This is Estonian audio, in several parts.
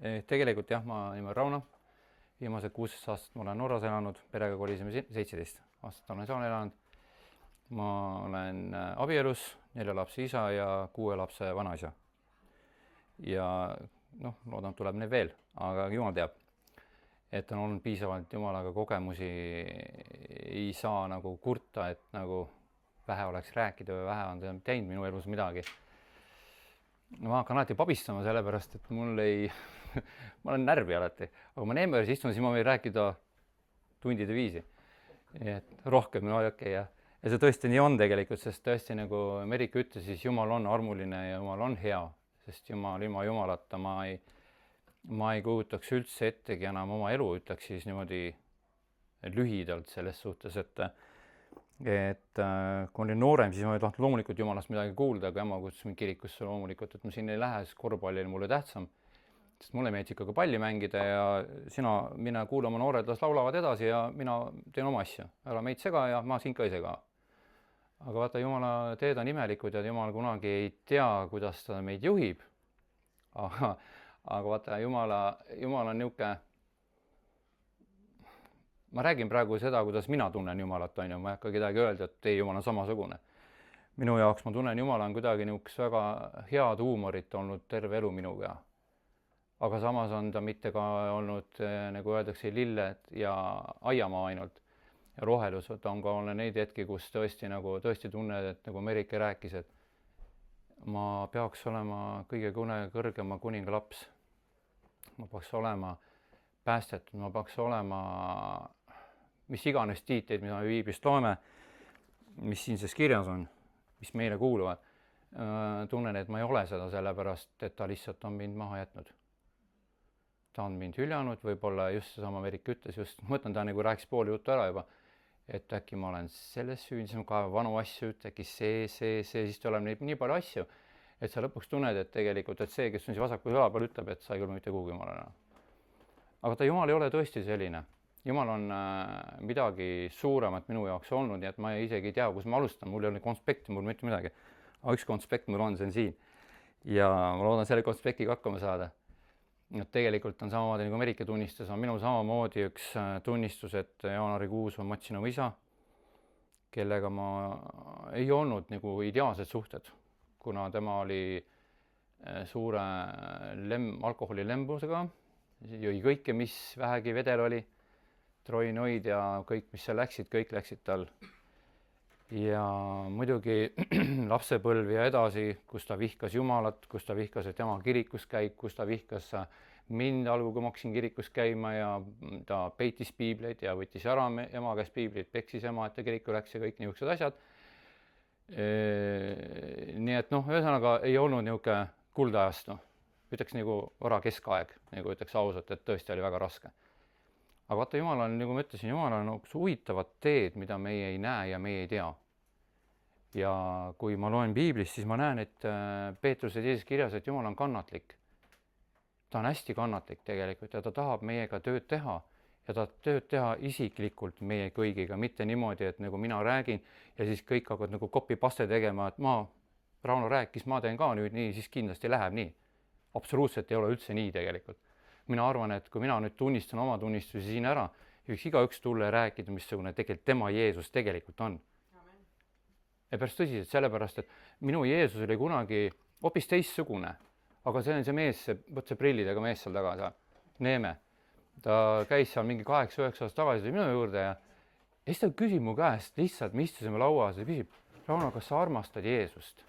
Tegelikult jah, ma nimen Rauno. Viimased 16 aastat ma olen Norras elanud, perega kolisime 17 aastat olen seal elanud. Ma olen abielus, 4 lapse isa ja 6 lapse vanaisa. Ja loodan, tuleb neid veel, aga Jumal teab, et on olnud piisavalt Jumalaga kogemusi, ei saa nagu kurta, et nagu vähe oleks rääkida või vähe on teinud minu elus midagi. Ma hakkan alati pabistama sellepärast, et mul ei ma olen närvi alati, aga ma neeme juures istun, siis ma võin rääkida tundide viisi. Et rohkem ja see tõesti nii on tegelikult, sest tõesti nagu Merike ütles, siis Jumal on armuline ja Jumal on hea, sest Jumal ilma Jumalata ma ei kujutaks üldse ettegi enam oma elu, ütleks siis niimoodi lühidalt selles suhtes, et kui olin noorem, siis ma ei tahtnud loomulikult Jumalast midagi kuulda, aga ema kutsus mind kirikusse loomulikult, et ma sinna ei lähe, sest korvpalli oli mulle tähtsam. Sest mulle meeldis ikkagi palli mängida ja mine kuula oma noored, las laulavad edasi ja mina teen oma asju. Ära meid sega ja ma siin ka ei sega. Aga vaata, Jumala teed on imelikud ja Jumal kunagi ei tea, kuidas ta meid juhib. Aga vaata, Jumal on niuke. Ma räägin praegu seda, kuidas mina tunnen Jumalat, on ju. Ma ei hakka kedagi öelda, et ei, Jumal on samasugune. Minu jaoks ma tunnen Jumal on kuidagi niuks väga head huumorit olnud terve elu minuga. Aga samas on ta mitte ka olnud, nagu öeldakse, lilled ja aiamaa ainult. Ja rohelus on ka olnud neid hetki, kus tõesti tunned, et nagu Merike rääkis, et ma peaks olema kõige kõrgema kuninga laps. Ma peaks olema päästetud, ma peaks olema mis iganes tiitleid, mida me Piiblist loeme, mis siin sees kirjas on, mis meile kuuluvad. Tunnen, et ma ei ole seda sellepärast, et ta lihtsalt on mind maha jätnud. Ta on mind hüljanud, võib-olla just seesama Merike ütles, just mõtlen, ta nagu rääkis pool juttu ära juba, et äkki ma olen selles süüdi, siis ma kaevan vanu asju, et äkki siis tuleb nii palju asju, et sa lõpuks tunned, et tegelikult, et see, kes on siin vasakul õla peal, ütleb, et sa ei ole mitte kuhugi Jumalana. Aga ta Jumal ei ole tõesti selline. Jumal on midagi suuremat minu jaoks olnud, nii et ma isegi ei tea, kus ma alustan, mul ei ole konspekti, mul mitte midagi. Aga üks konspekt mul on, see on siin. Ja ma loodan selle konspektiga hakkama saada. Tegelikult on samamoodi nagu Merike tunnistus, on minu samamoodi üks tunnistus, et jaanuarikuus ma matsin oma isa, kellega ma ei olnud nagu ideaalsed suhted, kuna tema oli suure alkoholilembusega, jõi kõike, mis vähegi vedel oli, troinoid ja kõik, mis seal läksid, kõik läksid tal. Ja muidugi lapsepõlv ja edasi, kus ta vihkas Jumalat, kus ta vihkas, et ema kirikus käib, kus ta vihkas mind algu, kui ma hakkasin kirikus käima ja ta peitis piibleid ja võttis ära ema käest piibleid, peksis ema, et ta kiriku läks ja kõik niisugused asjad. Nii et ühesõnaga ei olnud niisugune kuldajastu, ütleks nagu vara keskaeg, nagu ütleks ausalt, et tõesti oli väga raske. Aga vaata, Jumal on, nagu ma ütlesin, Jumal on huvitavad teed, mida meie ei näe ja meie ei tea. Ja kui ma loen Piiblist, siis ma näen, et Peetruse teises kirjas, et Jumal on kannatlik. Ta on hästi kannatlik tegelikult ja ta tahab meiega tööd teha ja ta tööd teha isiklikult meie kõigiga, mitte niimoodi, et nagu mina räägin ja siis kõik hakkavad nagu copy-paste tegema, et Rauno rääkis, ma teen ka nüüd nii, siis kindlasti läheb nii. Absoluutselt ei ole üldse nii tegelikult. Mina arvan, et kui mina nüüd tunnistan oma tunnistusi siin ära, võiks igaüks tulla ja rääkida, missugune tegelikult tema Jeesus tegelikult on. Amen. Ja pärast tõsiselt sellepärast, et minu Jeesus oli kunagi hoopis teistsugune, aga see on see mees, võt see prillidega mees seal taga, Neeme. Ta käis seal mingi 8-9 aastat tagasi minu juurde ja siis ta küsib mu käest lihtsalt, me istusime lauas ja küsib, Rauno, kas sa armastad Jeesust?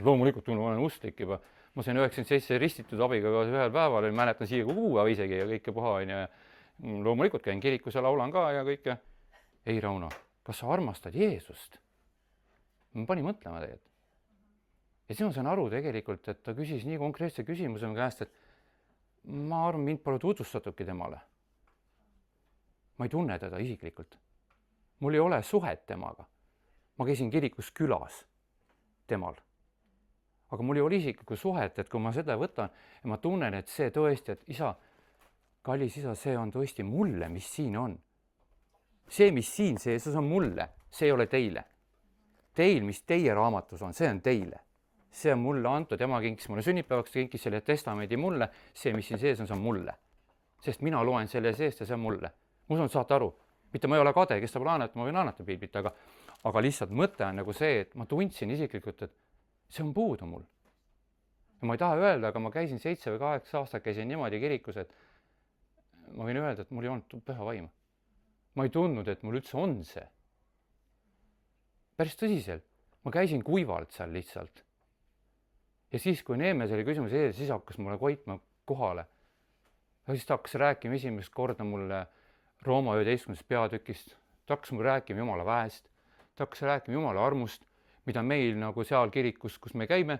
Loomulikult ma olen usklik juba. Ma sain 97 ristitud abiga ühel päeval, mäletan siia kuua isegi ja kõike puha on ja loomulikult käin kirikus ja laulan ka ja kõike. Ei, Rauno, kas sa armastad Jeesust? Ma panin mõtlema tegelikult. Ja siis ma sain aru tegelikult, et ta küsis nii konkreetse küsimuse käest, et ma arvan, mind pole tutvustatudki temale. Ma ei tunne teda isiklikult. Mul ei ole suhet temaga. Ma käisin kirikus külas temal. Aga mul ei ole isiklikku suhet, et kui ma seda võtan ja ma tunnen, et see tõesti, et isa, kallis isa, see on tõesti mulle, mis siin on. See, mis siin sees on mulle, see ei ole teile. Teil, mis teie raamatus on, see on teile. see on mulle antud, ema kinkis mulle sünnipäevaks, kinkis selle testamendi mulle, see, mis siin sees on, see on mulle. Sest mina loen selle seest ja see on mulle. Ma usun, saate aru, mitte ma ei ole kade, kes tahab laenata, ma võin laenata piiblit, aga lihtsalt mõte on nagu see, et ma tundsin isiklikult, et see on puudu mul. Ja ma ei taha öelda, aga ma käisin 7 või 8 aastat, käisin niimoodi kirikus, et ma võin öelda, et mul ei olnud püha vaima. Ma ei tundnud, et mul üldse on see. Päris tõsiselt. Ma käisin kuivalt seal lihtsalt. Ja siis, kui Neeme selle küsimuse ees, siis hakkas mulle koitma kohale. Ja siis ta hakkas rääkima esimest korda mulle Rooma 11. peatükist. Ta hakkas mulle rääkima Jumala väest. Ta hakkas rääkima Jumala armust, mida meil nagu seal kirikus, kus me käime,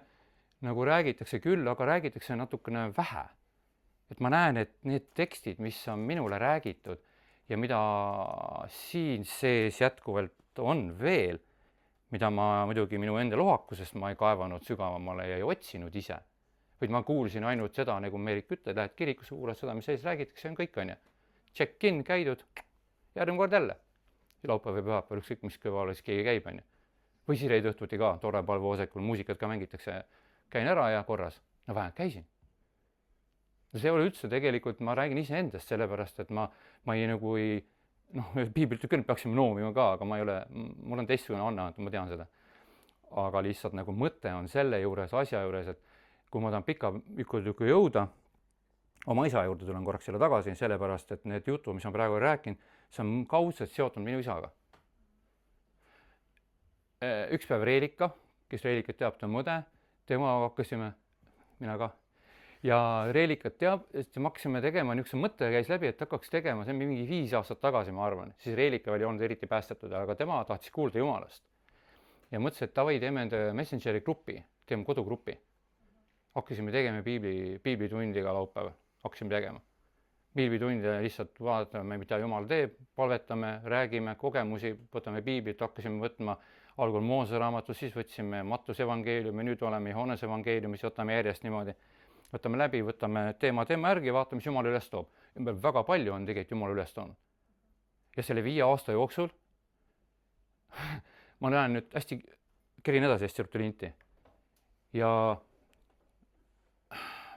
nagu räägitakse küll, aga räägitakse natukene vähe. Et ma näen, et need tekstid, mis on minule räägitud ja mida siin sees jätkuvalt on veel, mida ma muidugi minu enda lohakusest ma ei kaevanud sügavamale ja ei otsinud ise, vaid ma kuulsin ainult seda, nagu Meerik ütleb, lähed kirikusse, kuulad seda, mis sees räägitakse, on kõik, on ju. Check-in, käidud, järgmine kord jälle. Laupäev või pühapäeval, ükskõik mis kõval siis keegi käib, on ju. Või siis reede õhtuti ka, tore palveoosekul, muusikat ka mängitakse, käin ära ja korras. No vähemalt käisin. No see ei ole üldse tegelikult, ma räägin ise endast, sellepärast, et ma ei nagu ei, piiblit küll peaksime noomima ka, aga ma ei ole, mul on teistsugune anne, ma tean seda. Aga lihtsalt nagu mõte on selle juures, asja juures, et kui ma tahan pika tükku jõuda, oma isa juurde tulen korraks selle tagasi, sellepärast, et need jutu, mis ma praegu rääkin, see on kaudselt seotud minu isaga. Üks päev Reelika, kes Reelikat teab, ta on mõde, tema hakkasime, mina ka. Ja Reelikat teab, et me hakkasime tegema, niisuguse mõte käis läbi, et hakkaks tegema, see on mingi 5 aastat tagasi, ma arvan. Siis Reelika oli olnud eriti päästetud, aga tema tahtis kuulda Jumalast. Ja mõtles, et davai, teeme Messengeri gruppi, teeme kodugrupi. Hakkasime tegema piiblitundiga laupäev, hakkasime tegema. Piiblitunde lihtsalt vaatame, mida Jumal teeb, palvetame, räägime kogemusi, võtame piiblit, hakkasime võtma algul Moose raamatus, siis võtsime Mattuse evangeeliumi, nüüd oleme Johannese evangeeliumis, võtame järjest niimoodi. Võtame läbi, võtame teema järgi, vaatame, mis Jumal üles toob. Väga palju on tegelikult Jumal üles toonud. Ja selle 5 aasta jooksul ma näen nüüd hästi, kerin edasi hästi ruttu linti. Ja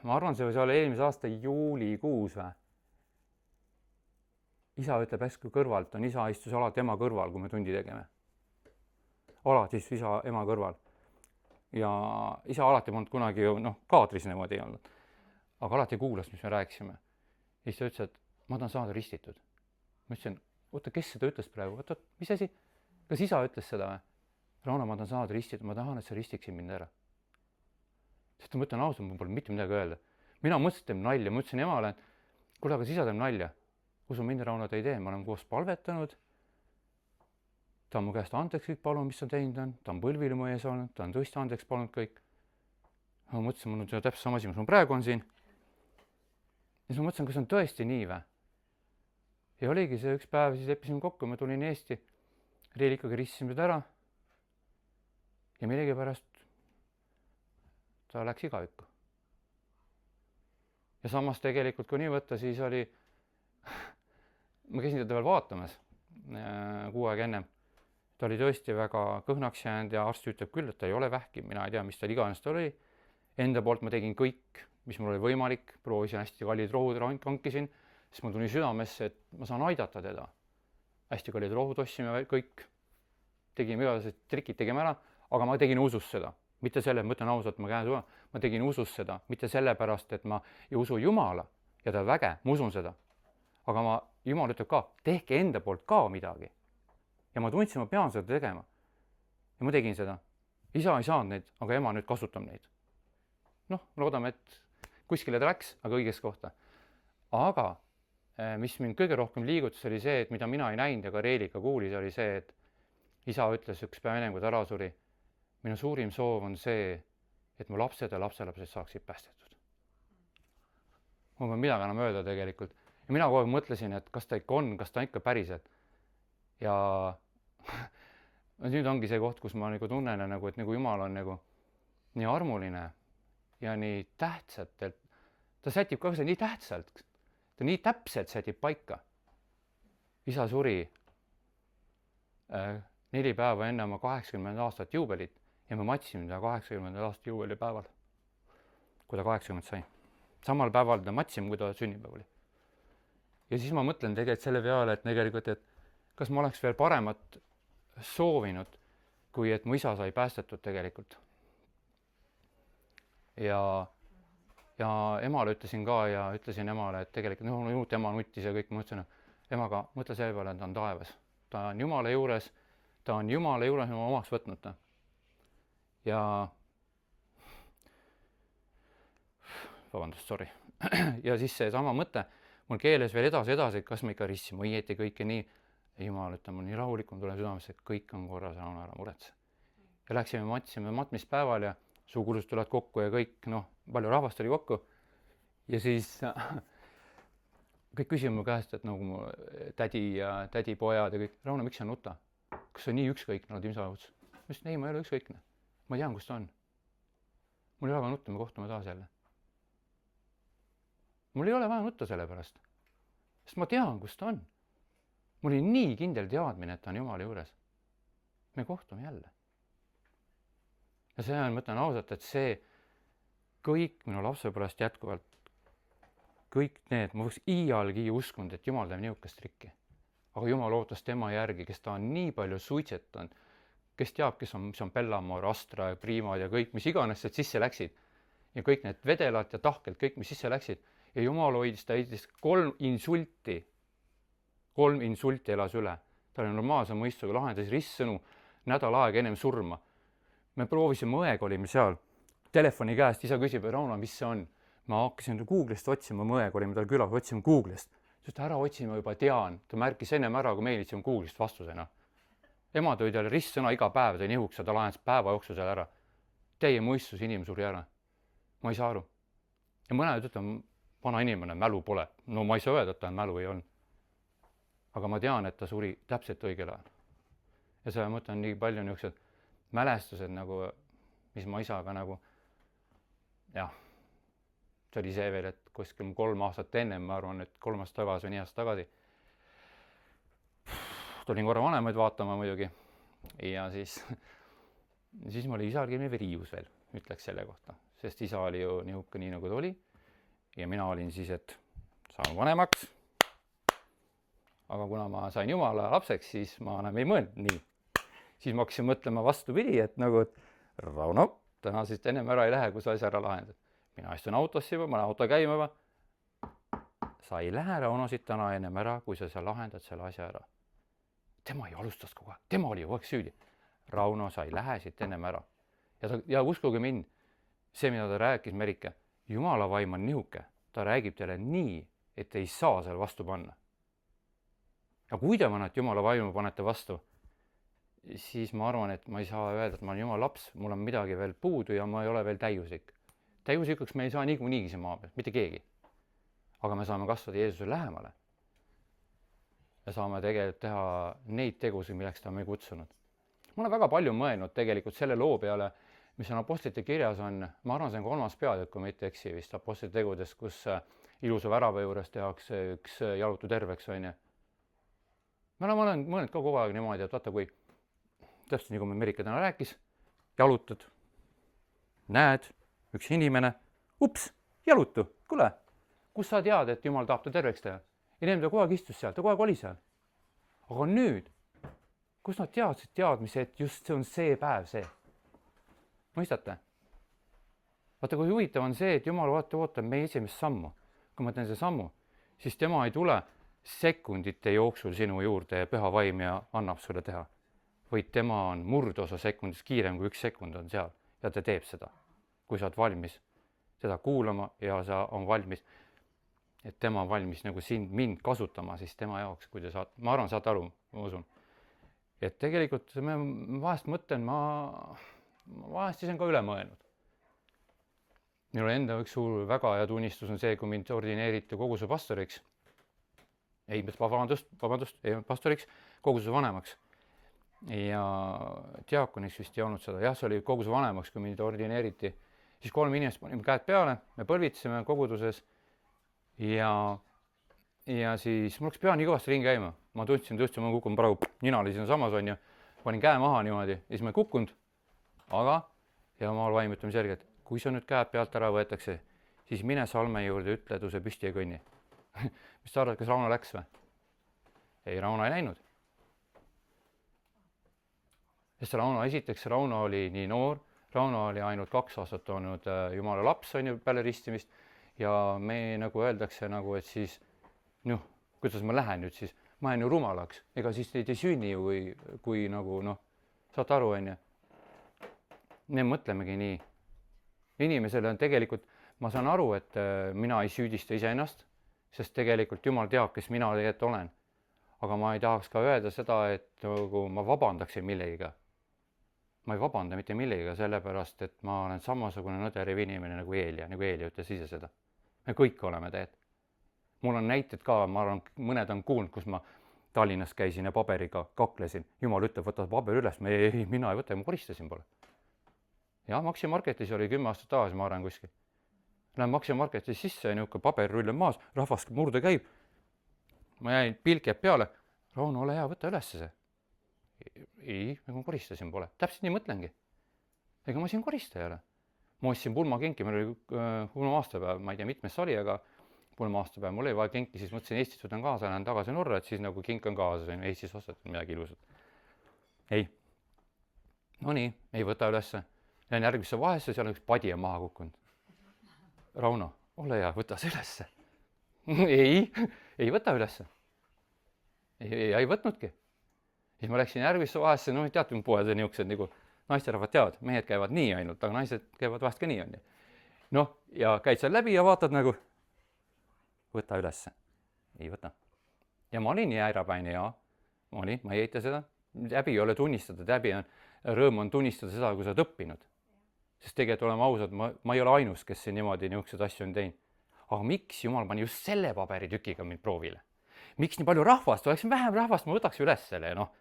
ma arvan, see oli eelmise aasta juulikuus või. Isa ütleb hästi kõrvalt, on isa istus alati ema kõrval, kui me tundi tegeme. Alati istus isa ema kõrval. Ja isa alati polnud kunagi ju, kaadris niimoodi ei olnud. Aga alati kuulas, mis me rääkisime. Ja siis ta ütles, et ma tahan saada ristitud. Ma ütlesin, oota, kes seda ütles praegu? Oota, mis asi? Kas isa ütles seda või? Rauno, ma tahan saada ristitud, ma tahan, et sa ristiksid mind ära. Sest ma ütlen ausalt, mul pole mitte midagi öelda. Mina mõtlesin, et teeb nalja. Ma ütlesin emale, et kuule, aga isa teeb nalja. Usu mind, Rauno, ta ei tee. Ma olen koos palvetanud. Ta on mu käest andeks kõik palun, mis ta teinud on. Ta on põlvili mu ees olnud. Ta on tõesti andeks palunud kõik. Ma mõtlesin, mul on seda täpselt sama asi, mis mul praegu on siin. Ja siis ma mõtlesin, kas on tõesti nii või? Ja oligi see üks päev, siis leppisime kokku, ma tulin Eesti. Reelikaga ristisime seda ära. Ja millegipärast ta läks igavikku. Ja samas tegelikult, kui nii võtta, siis oli, ma käisin teda veel vaatamas 6 aega ennem. Ta oli tõesti väga kõhnaks jäänud ja arst ütleb küll, et ta ei ole vähki, mina ei tea, mis tal iganes ta oli. Enda poolt ma tegin kõik, mis mul oli võimalik, proovisin hästi kallid rohud, hankisin, siis mul tuli südamesse, et ma saan aidata teda. Hästi kallid rohud ostsime kõik, tegime igased trikid, tegime ära, aga ma tegin usus seda. Mitte selle, ma ütlen ausalt, ma tegin usus seda, mitte sellepärast, et ma ei usu Jumala ja ta väge, ma usun seda. Aga Jumal ütleb ka, tehke enda poolt ka midagi. Ja ma tundsin, ma pean seda tegema. Ja ma tegin seda. Isa ei saanud neid, aga ema nüüd kasutab neid. Loodame, et kuskile ta läks, aga õiges kohta. Aga mis mind kõige rohkem liigutas, oli see, et mida mina ei näinud ja ka Reelika kuulis, oli see, et isa ütles üks päev ennem, kui ta ära suri. Minu suurim soov on see, et mu lapsed ja lapselapsed saaksid päästetud. Mul on midagi enam öelda tegelikult. Ja mina kogu aeg mõtlesin, et kas ta ikka on, kas ta ikka päriselt. Ja nüüd ongi see koht, kus ma tunnen, et Jumal on nii armuline ja nii tähtsalt, et ta sätib ka nii tähtsalt, ta nii täpselt sätib paika. Isa suri 4 päeva enne oma 80 aastat juubelit ja me matsime ta 80. aasta juubelipäeval, kui ta 80 sai. Samal päeval ta matsime, kui ta sünnipäev oli. Ja siis ma mõtlen tegelikult selle peale, et tegelikult, et kas ma oleks veel paremat soovinud, kui et mu isa sai päästetud tegelikult. Ja emale ütlesin ka ja ütlesin emale, et tegelikult ema nuttis ja kõik, ma ütlesin, emaga mõtle selle peale, et ta on taevas. Ta on Jumala juures oma omaks võtnud ta. Ja sorry. Ja siis see sama mõte mul keeles veel edasi, kas me ikka ristsime õieti kõike nii. Jumal ütleb mul nii rahulikum tuleb südamesse, et kõik on korras, ära muretse. Ja läksime matmispäeval ja sugulused tulevad kokku ja kõik, palju rahvast oli kokku. Ja siis kõik küsivad mu käest, et nagu mu tädi, pojad ja kõik, Rauno, miks sa nuta? Kas see on nii ükskõik, nad imsa otsus? Ma ütlesin, ei, ma ei ole ükskõikne. Ma tean, kus ta on. Mul ei ole vaja nutta, me kohtume taas jälle. Mul ei ole vaja nutta selle pärast, sest ma tean, kus ta on. Mul oli nii kindel teadmine, et ta on Jumala juures. Me kohtume jälle. Ja see on, mõtlen ausalt, et see kõik minu lapsepõlvest jätkuvalt, kõik need, ma võiks iialgi uskunud, et Jumal teeb niisugust trikki. Aga Jumal ootas tema järgi, kes ta on nii palju suitsetanud, kes teab, mis on Bellamor, Astra ja Primad ja kõik, mis iganes sealt sisse läksid. Ja kõik need vedelad ja tahkelt, kõik, mis sisse läksid. Ja Jumal hoidis ta 3 insulti elas üle. Ta oli normaalse mõistuga, lahendas ristsõnu nädal aega ennem surma. Me proovisime, õega olime seal, telefoni käest, isa küsib, Rauno, mis see on? Ma hakkasin Google'ist otsima, õega olime tal külas, otsime Google'ist. Sest ära otsime, juba tean, ta märkis ennem ära, kui meil itsime Google'ist vastusena. Ema tõi talle ristsõna iga päev, tõi nihuks ja ta lahendas päeva jooksul seal ära. Teie mõistus inimene suri ära. Ma ei saa aru. Ja mõned ütleme, vana inimene, mälu pole. No ma ei saa öelda, et ta mälu ei olnud. Aga ma tean, et ta suri täpselt õigel ajal. Ja see mõte on nii palju niisugused mälestused, nagu, mis ma isaga jah, see oli see veel, et kuskil 3 aastat enne, ma arvan, et 3 aastat tagasi või 4 aastat tagasi. Tulin korra vanemaid vaatama muidugi ja siis ma oli isal käime riius veel, ütleks selle kohta, sest isa oli ju nihuke nii, nagu ta oli ja mina olin siis, et saan vanemaks. Aga kuna ma sain Jumala lapseks, siis ma enam ei mõelnud nii. Siis ma hakkasin mõtlema vastupidi, et nagu, et Rauno, täna siis ennem ära ei lähe, kui sa asja ära lahendad. Mina istun autosse juba, ma olen auto käima juba. Sa ei lähe Rauno siit täna ennem ära, kui sa lahendad selle asja ära. Tema ei alustas kogu aeg, tema oli kogu aeg süüdi. Rauno, sa ei lähe siit ennem ära. Ja uskuge mind, see, mida ta rääkis Merike, Jumala vaim on nihuke, ta räägib teile nii, et ei saa seal vastu panna. Ja kui te panete Jumala vaimu panete vastu, siis ma arvan, et ma ei saa öelda, et ma olen Jumala laps, mul on midagi veel puudu ja ma ei ole veel täiuslik. Täiuslikuks me ei saa niikuinii see maa peal, mitte keegi. Aga me saame kasvada Jeesuse lähemale. Ja saame tegelikult teha neid tegusid, milleks ta on meid kutsunud. Ma olen väga palju mõelnud tegelikult selle loo peale, mis on apostlite kirjas on, ma arvan, see on 3. peatükk, kui mitte eksi vist apostlite tegudest, kus ilusa värava juures tehakse üks jalutu terveks, on ju. Ma olen mõelnud ka kogu aeg niimoodi, et vaata, kui täpselt nii, kui Merike täna rääkis, jalutad, näed, üks inimene, ups, jalutu, kuule, kus sa tead, et Jumal tahab ta terveks teha? Inimene ta kogu aeg istus seal, ta kogu aeg oli seal. Aga nüüd, kus nad teadsid teadmise, et just see on see päev see? Mõistate? Vaata, kui huvitav on see, et Jumal ootab meie esimest sammu. Kui ma teen see sammu, siis tema ei tule sekundite jooksul sinu juurde ja püha vaim ja annab sulle teha. Vaid tema on murdosa sekundis kiirem kui 1 sekund on seal ja ta teeb seda. Kui sa oled valmis seda kuulama ja sa on valmis, et tema on valmis nagu mind kasutama siis tema jaoks, kui te saate, ma arvan, saate aru, ma usun. Et tegelikult ma vahest mõtlen, ma vahest siis on ka üle mõelnud. Minul enda üks suur väga hea tunnistus on see, kui mind ordineeriti koguse pastoriks. Ei, pastoriks, koguse vanemaks. Ja diakoniks vist ei olnud seda. Jah, see oli koguse vanemaks, kui mind ordineeriti. Siis 3 inimest panime käed peale, me põlvitasime koguduses ja siis mul läks pea nii kõvasti ringi käima. Ma tundsin, ma kukun praegu, nina oli siin samas on ju, panin käe maha niimoodi ja siis ma ei kukkunud. aga Jumal vaim ütleme selgelt, kui sa nüüd käed pealt ära võetakse, siis mine salme juurde, ütle, tõuse püsti ja kõnni. Mis sa arvad, kas Rauno läks või? Ei, Rauno ei läinud. Sest Rauno oli nii noor, Rauno oli ainult 2 aastat olnud Jumala laps, on ju, peale ristimist ja me nagu öeldakse nagu, et siis noh, kuidas ma lähen nüüd siis, ma jään ju rumalaks, ega siis teid ei sünni ju, kui nagu noh, saate aru, on ju. Me mõtlemegi nii. Inimesele on tegelikult, ma saan aru, et mina ei süüdista iseennast, sest tegelikult Jumal teab, kes mina tegelikult olen. Aga ma ei tahaks ka öelda seda, et nagu ma vabandaksin millegiga. Ma ei vabanda mitte millegiga, sellepärast, et ma olen samasugune nõderiv inimene nagu Eelia ütles ise seda. Me kõik oleme teed. Mul on näited ka, ma arvan, mõned on kuulnud, kus ma Tallinnas käisin ja paberiga kaklesin. Jumal ütleb, võta paber üles, mina ei võta, ma koristasin pole. Ja Maxi Marketis oli 10 aastat tagasi, ma arvan kuskil. Lähen Maxi Marketis sisse ja niuke paberrull on maas, rahvas murde käib. Ma jäin, pilk jääb peale. Rauno, ole hea, võta üles see. Ei, ma koristasin pole. Täpselt nii mõtlengi. Ega ma siin korista ei ole. Ma ostsin pulmakenki, meil oli pulma-aastapäev, ma ei tea, mitmes see oli, aga pulma-aastapäev, mul oli vaja kenki, siis mõtlesin, Eestis võtan kaasa, lähen tagasi Norra, et siis nagu kink on kaasa, Eestis ostetud midagi ilusat. Ei. No nii, ei võta ülesse. Lähen järgmisse vahesse, seal on üks padi on maha kukkunud. Rauno, ole hea, võta see ülesse. ei võta ülesse. Ei võtnudki. Siis ma läksin järgmisse vahesse, no teate, poed on niuksed nagu naisterahvad teavad, mehed käivad nii ainult, aga naised käivad vahest ka nii on. Noh, ja käid seal läbi ja vaatad nagu, võta ülesse. Ei võta. Ja ma olin nii äirapäine ja ma ei eita seda. Häbi ei ole tunnistada, rõõm on tunnistada seda, kui sa oled õppinud. Sest tegelikult oleme ausad, ma ei ole ainus, kes siin niimoodi niisugused asju on teinud. Aga miks Jumal pani just selle paberitükiga mind proovile? Miks nii palju rahvast? Oleks vähem rahvast, ma võtaks üles selle ja noh.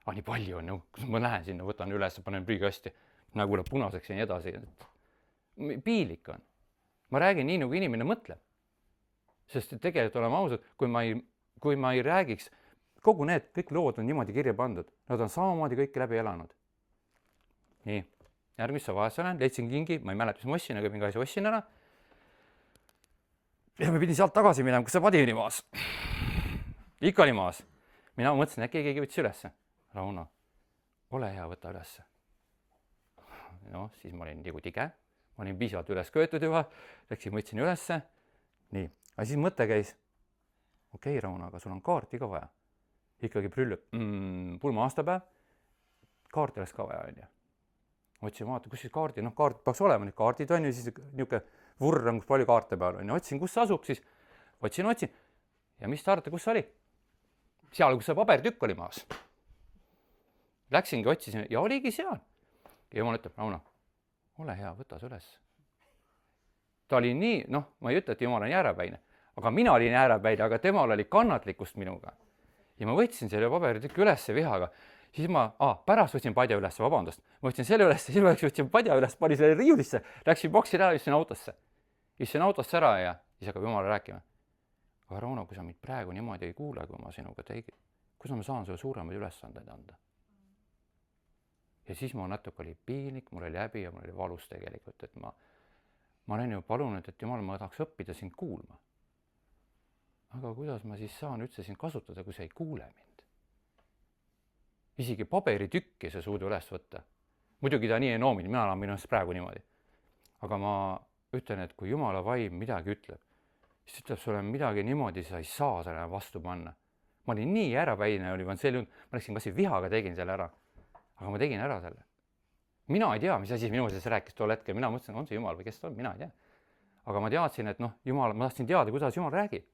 Nii palju on, kus ma lähen sinna, võtan üles, panen prügikasti, nagu läheb punaseks ja nii edasi. Piilik on. Ma räägin nii, nagu inimene mõtleb. Sest tegelikult oleme ausad, kui ma ei räägiks, kogu need kõik lood on niimoodi kirja pandud. Nad on samamoodi kõik läbi elanud. Nii, järgmisse vahesse lähen, leidsin kingi, ma ei mäleta, mis ma ossin, aga mingi asja ossin ära. Ja ma pidin sealt tagasi minema, kus see padi oli maas. Ikka oli maas. Mina mõtlesin, äkki keegi võttis ülesse. Rauno, ole hea, võta ülesse. No, siis ma olin nagu tige. Ma olin piisavalt üles köetud juba. Läksin, võtsin ülesse. Nii, aga siis mõte käis. Okei, Rauno, aga sul on kaarti ka vaja. Ikkagi prüllub. Pulma aastapäev. Kaarti oleks ka vaja, on ju. Otsin, vaata, kus siis kaardi, kaart peaks olema, need kaardid on ju, siis niisugune vurr on, kus palju kaarte peal on. Otsin, kus asub siis. Otsin. Ja mis te arvate, kus oli? Seal, kus see pabertükk oli maas. Läksingi, otsisin ja oligi seal. Ja Jumal ütleb, Rauno, ole hea, võta see üles. Ta oli nii, ma ei ütle, et Jumal on jäärapäine, aga mina olin jäärapäine, aga temal oli kannatlikkust minuga. Ja ma võtsin selle paberitükki üles vihaga. Siis ma pärast võtsin padja üles, vabandust. Ma võtsin selle üles, siis ma võtsin padja üles, pani selle riiulisse, läksin boksi ära, istsin autosse. Istsin autosse ära ja siis hakkab Jumala rääkima. Aga Rauno, kui sa mind praegu niimoodi ei kuule, kui ma sinuga tegin, kus ma saan sulle suuremaid ülesandeid anda? Ja siis ma natuke oli piinlik, mul oli häbi ja mul oli valus tegelikult, et ma olen ju palunud, et Jumal, ma tahaks õppida sind kuulma. Aga kuidas ma siis saan üldse sind kasutada, kui sa ei kuule mind? Isegi paberitükki sa suuda üles võtta. Muidugi ta nii ei noominud, mina olen minu praegu niimoodi. Aga ma ütlen, et kui Jumala vaim midagi ütleb, siis ütleb sulle midagi niimoodi, sa ei saa selle vastu panna. Ma olin nii ärapäine, ma läksin kas vihaga tegin selle ära. Aga ma tegin ära selle. Mina ei tea, mis asi minu sees rääkis tol hetkel. Mina mõtlesin, on see Jumal või kes ta on, mina ei tea. Aga ma teadsin, et Jumal, ma tahtsin teada, kuidas Jumal räägib.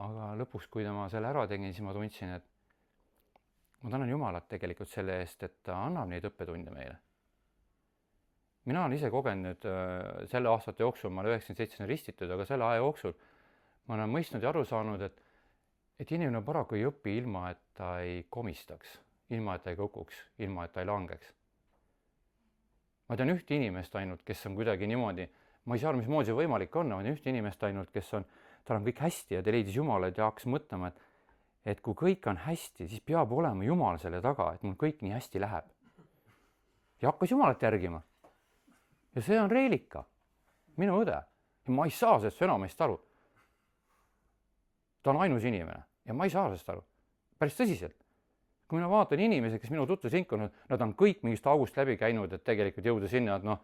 Aga lõpuks, kui ma selle ära tegin, siis ma tundsin, et ma tänan Jumalat tegelikult selle eest, et ta annab neid õppetunde meile. Mina olen ise kogenud selle aastate jooksul, ma olen 97 ristitud, aga selle aja jooksul ma olen mõistnud ja aru saanud, et inimene paraku ei õpi ilma, et ta ei komistaks. Ilma, et ta ei kukuks, ilma, et ta ei langeks. Ma tean ühte inimest ainult, kes on kuidagi niimoodi, ma ei saa aru, mismoodi see võimalik on, ma tean ühte inimest ainult, kes on, tal on kõik hästi ja ta leidis Jumala ja hakkas mõtlema, et kui kõik on hästi, siis peab olema Jumal selle taga, et mul kõik nii hästi läheb. ja hakkas Jumalat järgima. ja see on Reelika, minu õde. ja ma ei saa sellest fenomist aru. ta on ainus inimene ja ma ei saa sellest aru. päris tõsiselt. kui mina vaatan inimesi, kes minu tutvusringkond, nad on kõik mingist august läbi käinud, et tegelikult jõuda sinna, et noh,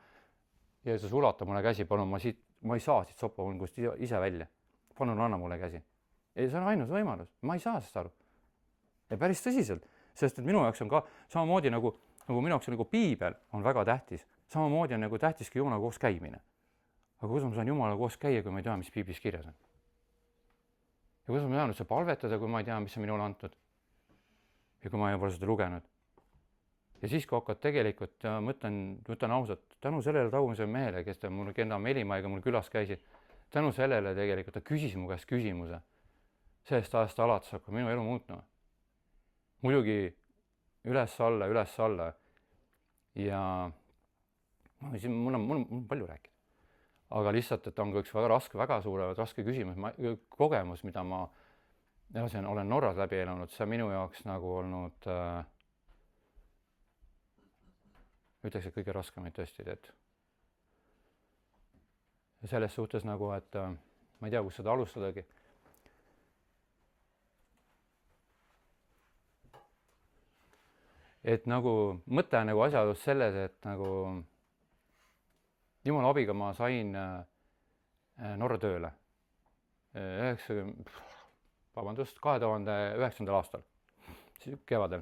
Jeesus, ulata mulle käsi, palun, ma ei saa siit sopahulgust ise välja. palun anna mulle käsi. ja see on ainus võimalus, ma ei saa sellest aru. ja päris tõsiselt, sest et minu jaoks on ka samamoodi nagu minu jaoks on nagu piibel on väga tähtis, samamoodi on nagu tähtis ka Jumalaga koos käimine. aga kuidas ma saan Jumalaga koos käia, kui ma ei tea, mis piiblis kirjas on? ja kuidas ma tean üldse palvetada, kui ma ei tea, mis on minule antud? ja kui ma ei ole seda lugenud? ja siis, kui hakkad tegelikult, mõtlen ausalt, tänu sellele tagumisele mehele, kes mul kenda Melimaiga mul külas käisid, tänu sellele tegelikult ta küsis mu käest küsimuse. Sellest ajast alates hakkab minu elu muutma. Muidugi üles-alla. Ja mul on palju rääkida. Aga lihtsalt, et on ka üks väga raske küsimus, kogemus, mida ma olen Norras läbi elanud, see on minu jaoks nagu olnud, ütleks, et kõige raskemaid tõesti teed. Ja selles suhtes nagu, et ma ei tea, kus seda alustadagi. Et nagu mõte on nagu asjaolus selles, et nagu Jumala abiga ma sain Norra tööle 2009. aastal, kevadel.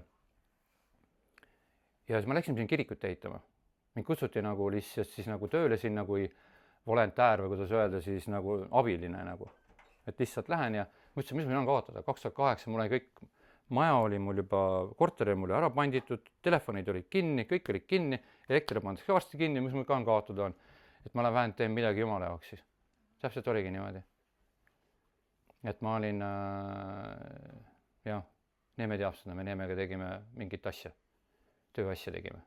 Ja siis ma läksin siin kirikut ehitama. Mind kutsuti nagu lihtsalt siis nagu tööle sinna kui volontäär või kuidas öelda, siis nagu abiline nagu. Et lihtsalt lähen ja mõtlesin, mis meil on kaotada. 2008 mul oli kõik, maja oli mul juba, korteri mul ära panditud, telefonid olid kinni, kõik olid kinni, elektri pandakse varsti kinni, mis mul ka on kaotada on. Et ma olen vähemalt teen midagi Jumala jaoks siis. Täpselt oligi niimoodi. Et ma olin, Neeme teab seda, me Neemega tegime mingit asja, tööasja tegime.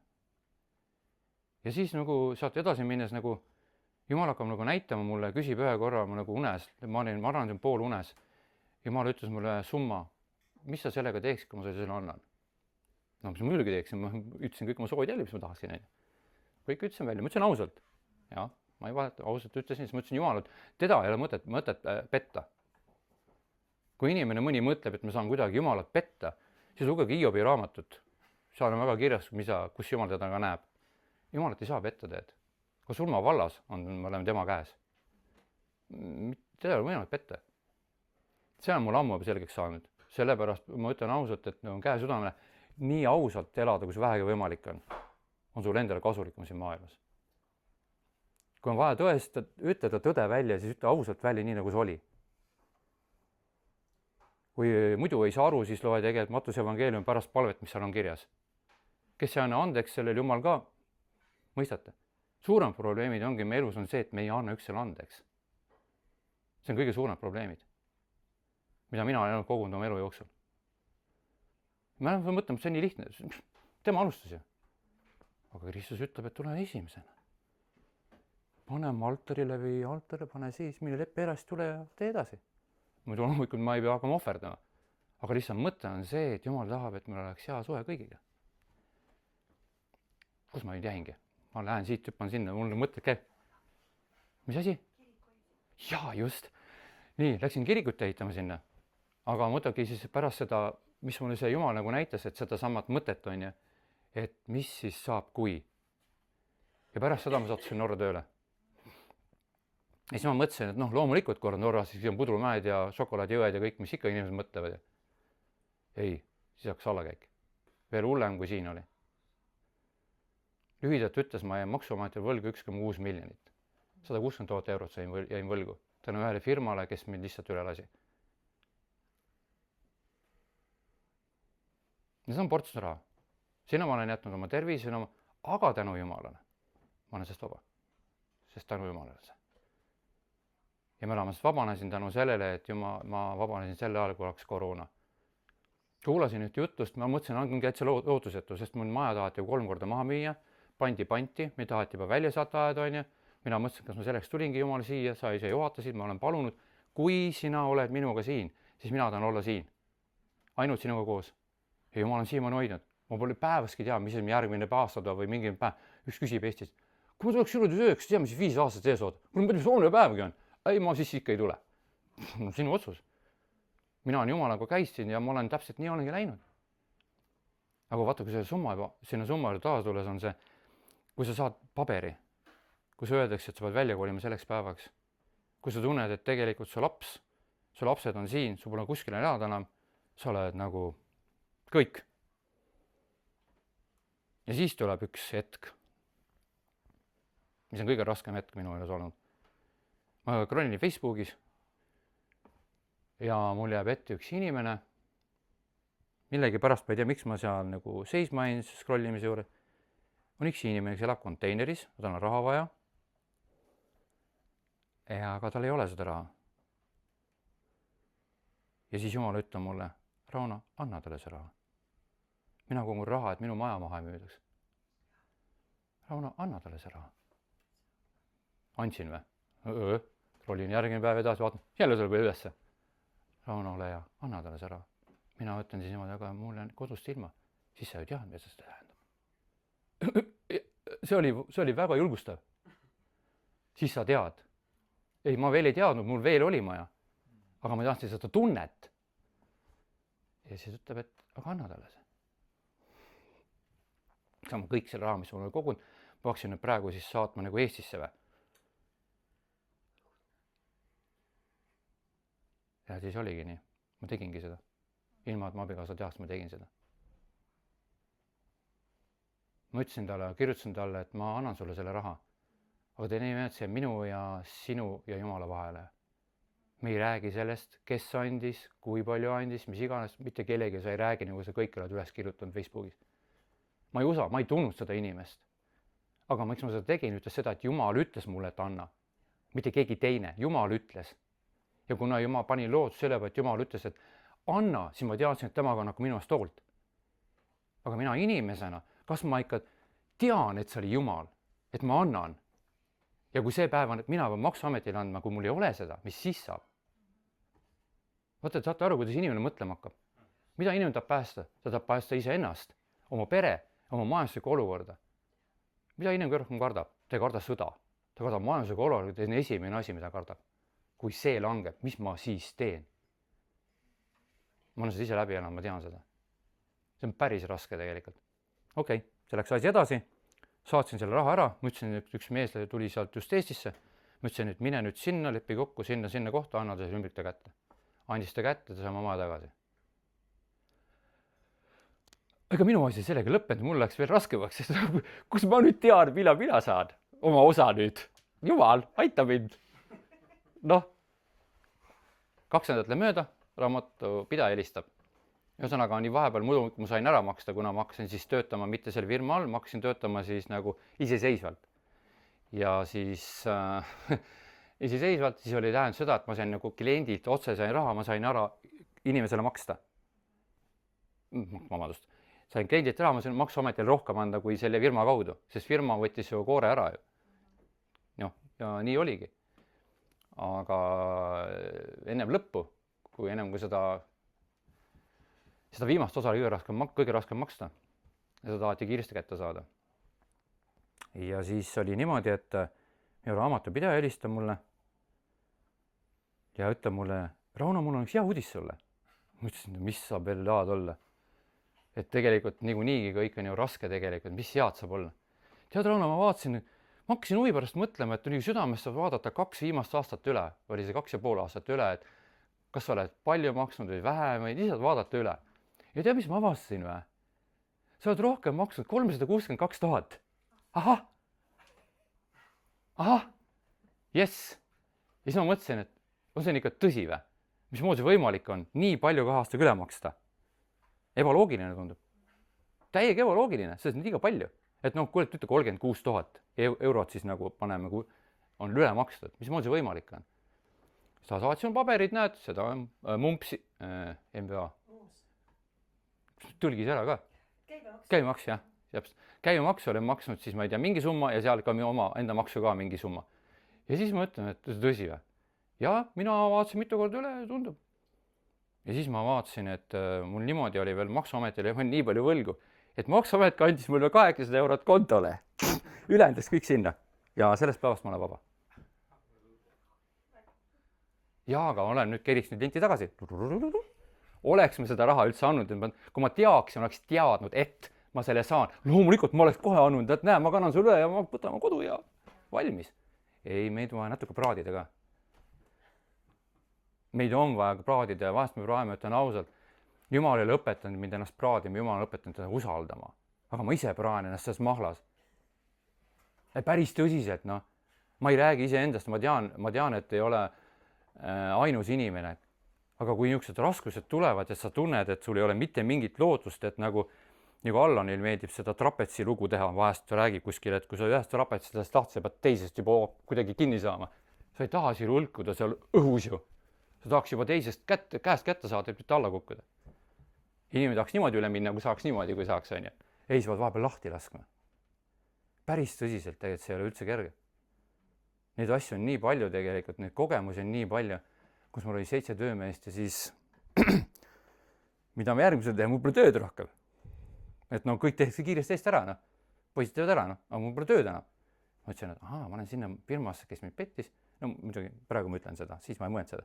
Ja siis nagu saate edasi minnes nagu Jumal hakkab nagu näitama mulle, küsib ühe korra mu nagu unes, ma arvan, pool unes. Jumal ütles mulle summa, mis sa sellega teeksid, kui ma selle annan? No mis ma muidugi teeksin, ma ütlesin kõik oma soovid jälle, mis ma tahaksin. Kõik ütlesin välja, ma ütlesin ausalt. Ja, ma ei valeta, ausalt ütlesin, siis ma ütlesin Jumalalt, teda ei ole mõtet petta. Kui inimene mõni mõtleb, et ma saan kuidagi Jumalat petta, siis lugege Hiobi raamatut. Seal on väga kirjas, kus Jumal teda ka näeb. Jumalat ei saa petta teed. Kui surma vallas me oleme tema käes. Teda ei ole võimalik petta. See on mul ammu selgeks saanud. Sellepärast ma ütlen ausalt, et on käe südamele nii ausalt elada, kui see vähegi võimalik on sul endale kasulikum siin maailmas. Kui on vaja tõesti ütelda tõde välja, siis ütle ausalt välja nii, nagu see oli. Kui muidu ei saa aru, siis loe tegelikult Mattuse evangeeliumi pärast palvet, mis seal on kirjas. Kes ei anna andeks, sellel Jumal ka, mõistate? Suurem probleemid ongi meie elus on see, et me ei anna üksteisele andeks. See on kõige suurem probleemid, mida mina olen kogunud oma elu jooksul. Ma olen mõtlema, et see on nii lihtne. Tema alustas ju. Aga Kristus ütleb, et tule esimesena. Pane altarile või altare, pane siis, mille leppe erast tule ja tee edasi. Muidu loomulikult ma ei pea hakkama ohverdama. Aga lihtsalt mõte on see, et Jumal tahab, et meil oleks hea suhe kõigiga. Kus ma nüüd jäingi? Ma lähen siit, hüppan sinna, mul mõtled käib. Mis asi? Jaa, just. Nii, läksin kirikut ehitama sinna. Aga mõtlegi siis pärast seda, mis mulle see Jumal nagu näitas, et seda samat mõtet on ja, et mis siis saab, kui. Ja pärast seda ma sattusin Norra tööle. Ja siis ma mõtlesin, et loomulikult korra Norras, siis on pudrumäed ja šokolaadijõed ja kõik, mis ikka inimesed mõtlevad. Ei, siis hakkas allakäik. Veel hullem, kui siin oli. Lühidalt ütles, ma jäin maksuametil võlgu 1,6 miljonit. 160 000 eurot jäin võlgu. Tänu ühele firmale, kes mind lihtsalt üle lasi. Ja see on portsus raha. Sinna ma olen jätnud oma tervise, aga tänu Jumalale. Ma olen sest vaba. Sest tänu Jumalale see. Ja ma vabanesin tänu sellele, et ma vabanesin selle ajal, kui oleks koroona. Kuulasin nüüd jutust, ma mõtlesin, on täitsa lootusetu, sest mul maja tahati 3 korda maha müüa, panti, me tahati juba välja saata ajad, on ju. Mina mõtlesin, kas ma selleks tulingi Jumal siia, sa ise juhatasid, ma olen palunud, kui sina oled minuga siin, siis mina tahan olla siin. Ainult sinuga koos. Ja Jumal on siiamaani hoidnud. ma pole päevaski tea, mis järgmine aasta tuleb või mingi päev. Üks küsib Eestis, kui ma tuleks juurde sööks, tea, mis 5 aastat ees oot. Mul mõtleb, soone päevagi on. Ei, ma siis ikka ei tule. No, sinu otsus. Mina olen jumalaga käisin ja ma olen täpselt nii olengi läinud. Aga vaata, kui sinna summa taas tulles on see, kui sa saad paberi, kui sa öeldakse, et sa pead välja kolima selleks päevaks, kui sa tunned, et tegelikult su lapsed on siin, su pole kuskile elada enam, sa oled nagu kõik. Ja siis tuleb üks hetk, mis on kõige raskem hetk minu juures olnud. Ma kronilin Facebookis ja mul jääb ette üks inimene, millegi pärast ma ei tea, miks ma seal nagu seisma jäin scrollimise juurde. On üks inimene, kes elab konteineris, tal on raha vaja. Ja aga tal ei ole seda raha. Ja siis Jumal ütleb mulle, Rauno, anna talle see raha. Mina kogun raha, et minu maja maha ei müüdaks. Rauno, anna talle see raha. Andsin või? Rollin järgmine päev edasi, vaatan, jälle tuleb ülesse. Rauno, ole hea, anna talle see raha. Mina ütlen siis niimoodi, aga mul on kodust ilma. Siis sa ju tead, mida seda tähendab. See oli väga julgustav. Siis sa tead. Ei, ma veel ei teadnud, mul veel oli maja. Aga ma tahtsin seda tunnet. Ja siis ütleb, et aga anna talle see. Sama kõik selle raha, mis mul oli kogunud, ma hakkasin nüüd praegu siis saatma nagu Eestisse või. Ja siis oligi nii. Ma tegingi seda. Ilma, et ma abikaasa teaks, ma tegin seda. Ma ütlesin talle, kirjutasin talle, et ma annan sulle selle raha. Aga te nii see minu ja sinu ja Jumala vahele. Me ei räägi sellest, kes andis, kui palju andis, mis iganes, mitte kellegi sa ei räägi, nagu sa kõik oled üles kirjutanud Facebookis. Ma ei usa, ma ei tulnud seda inimest. Aga miks ma seda tegin, ütles seda, et Jumal ütles mulle, et anna. Mitte keegi teine, Jumal ütles. Ja kuna Jumal pani loodus selle peale, et Jumal ütles, et anna, siis ma teadsin, et temaga on nagu minu eest hoolt. Aga mina inimesena, kas ma ikka tean, et see oli Jumal, et ma annan. Ja kui see päev on, et mina pean maksuametile andma, kui mul ei ole seda, mis siis saab? Vaata, et saate aru, kuidas inimene mõtlema hakkab. Mida inimene tahab päästa? Ta tahab päästa iseennast, oma pere, oma majanduslikku olukorda. Mida inimene rohkem kardab? Ta ei karda sõda. Ta kardab majanduslikku olukorda, see on esimene asi, mida kardab. Kui see langeb, mis ma siis teen? Ma olen seda ise läbi elanud, ma tean seda. See on päris raske tegelikult. Okei, see läks asi edasi. Saatsin selle raha ära, ma ütlesin, et üks mees tuli sealt just Eestisse. Ma ütlesin, et mine nüüd sinna, leppi kokku sinna kohta, anna ta ümbrikta kätte. Andis ta kätte, ta sai oma maja tagasi. Ega minu asi sellega lõppenud, mul läks veel raskemaks, sest kus ma nüüd tean, millal mina saan oma osa nüüd? Jumal, aita mind! Noh, 2 nädalat mööda, raamatupidaja helistab. Ühesõnaga, nii vahepeal muidu ma sain ära maksta, kuna ma hakkasin siis töötama mitte selle firma all, ma hakkasin töötama siis nagu iseseisvalt. Ja siis iseseisvalt siis oli tähendanud seda, et ma sain nagu kliendilt otse sain raha, ma sain ära inimesele maksta. Vabandust. Sain kliendilt raha, ma sain maksuametile rohkem anda kui selle firma kaudu, sest firma võttis ju koore ära ju. Noh, ja nii oligi. Aga ennem lõppu, kui seda viimast osa kõige raskem maksta. Ja seda taheti kiiresti kätte saada. Ja siis oli niimoodi, et minu raamatupidaja helistab mulle ja ütleb mulle, Rauno, mul on üks hea uudis sulle. Ma ütlesin, mis saab veel head olla? Et tegelikult niigi kõik on ju raske tegelikult, mis head saab olla. Tead, Rauno, ma hakkasin huvi pärast mõtlema, et nii südamest saab vaadata 2 viimast aastat üle, oli see 2,5 aastat üle, et kas sa oled palju maksnud või vähem või lihtsalt vaadata üle. Ja tea, mis ma avastasin või? Sa oled rohkem maksnud 362 000. Ahah, jess. Ja siis ma mõtlesin, et on see ikka tõsi või? Mismoodi see võimalik on nii palju 2 aastaga üle maksta? Ebaloogiline tundub. Täiega ebaloogiline, see on liiga palju. Et noh, kui ütle 36 000 eurot siis nagu paneme, kui on üle makstud. Mismoodi see võimalik on? Sa saatsin paberid, näed, seda mumpsi, MBA. Tulgis ära ka. Käibemaks, jah. Käibemaks olen maksnud siis, ma ei tea, mingi summa ja seal ka oma enda maksu ka mingi summa. Ja siis ma ütlen, et see tõsi või? Ja mina vaatasin mitu korda üle ja tundub. Ja siis ma vaatasin, et mul niimoodi oli veel maksuametile nii palju võlgu. et Maksuamet kandis mulle 800 eurot kontole. Ülejäänud kõik sinna. Ja sellest päevast ma olen vaba. Jaa, aga olen nüüd keriks nüüd linti tagasi. Oleks ma seda raha üldse andnud, kui ma teaksin, oleks teadnud, et ma selle saan. Loomulikult ma oleks kohe andnud, et näe, ma kannan sulle üle ja ma võtan oma kodu ja valmis. Ei, meid vaja natuke praadida ka. Meid on vaja praadida ja vahest me praeme, ütlen ausalt, Jumal ei ole õpetanud mind ennast praadima, Jumal on õpetanud teda usaldama. Aga ma ise praen ennast selles mahlas. Päris tõsiselt, noh. Ma ei räägi ise endast, ma tean, et ei ole ainus inimene. Aga kui niisugused raskused tulevad, et sa tunned, et sul ei ole mitte mingit lootust, et nagu Allanil meeldib seda trapetsi lugu teha, vahest räägib kuskil, et kui sa ühest trapetsidest lahti, sa pead teisest juba kuidagi kinni saama. Sa ei taha siin hulkuda seal õhus ju. Sa tahaks juba teisest käest kätte saada, et mitte alla kukkuda. Inimene tahaks niimoodi üle minna, kui saaks niimoodi, kui saaks, on ju. Ei, sa pead vahepeal lahti laskma. Päris tõsiselt tegelikult see ei ole üldse kerge. Neid asju on nii palju tegelikult, neid kogemusi on nii palju, kus mul oli 7 töömeest ja siis mida ma järgmisel teha, mul pole tööd rohkem. Et no kõik tehti kiiresti teist ära, noh. Poisid teevad ära, noh. Aga mul pole tööd enam. Ma ütlesin, et ma olen sinna firmasse, kes mind pettis. No muidugi praegu ma ütlen seda, siis ma ei mõelnud seda.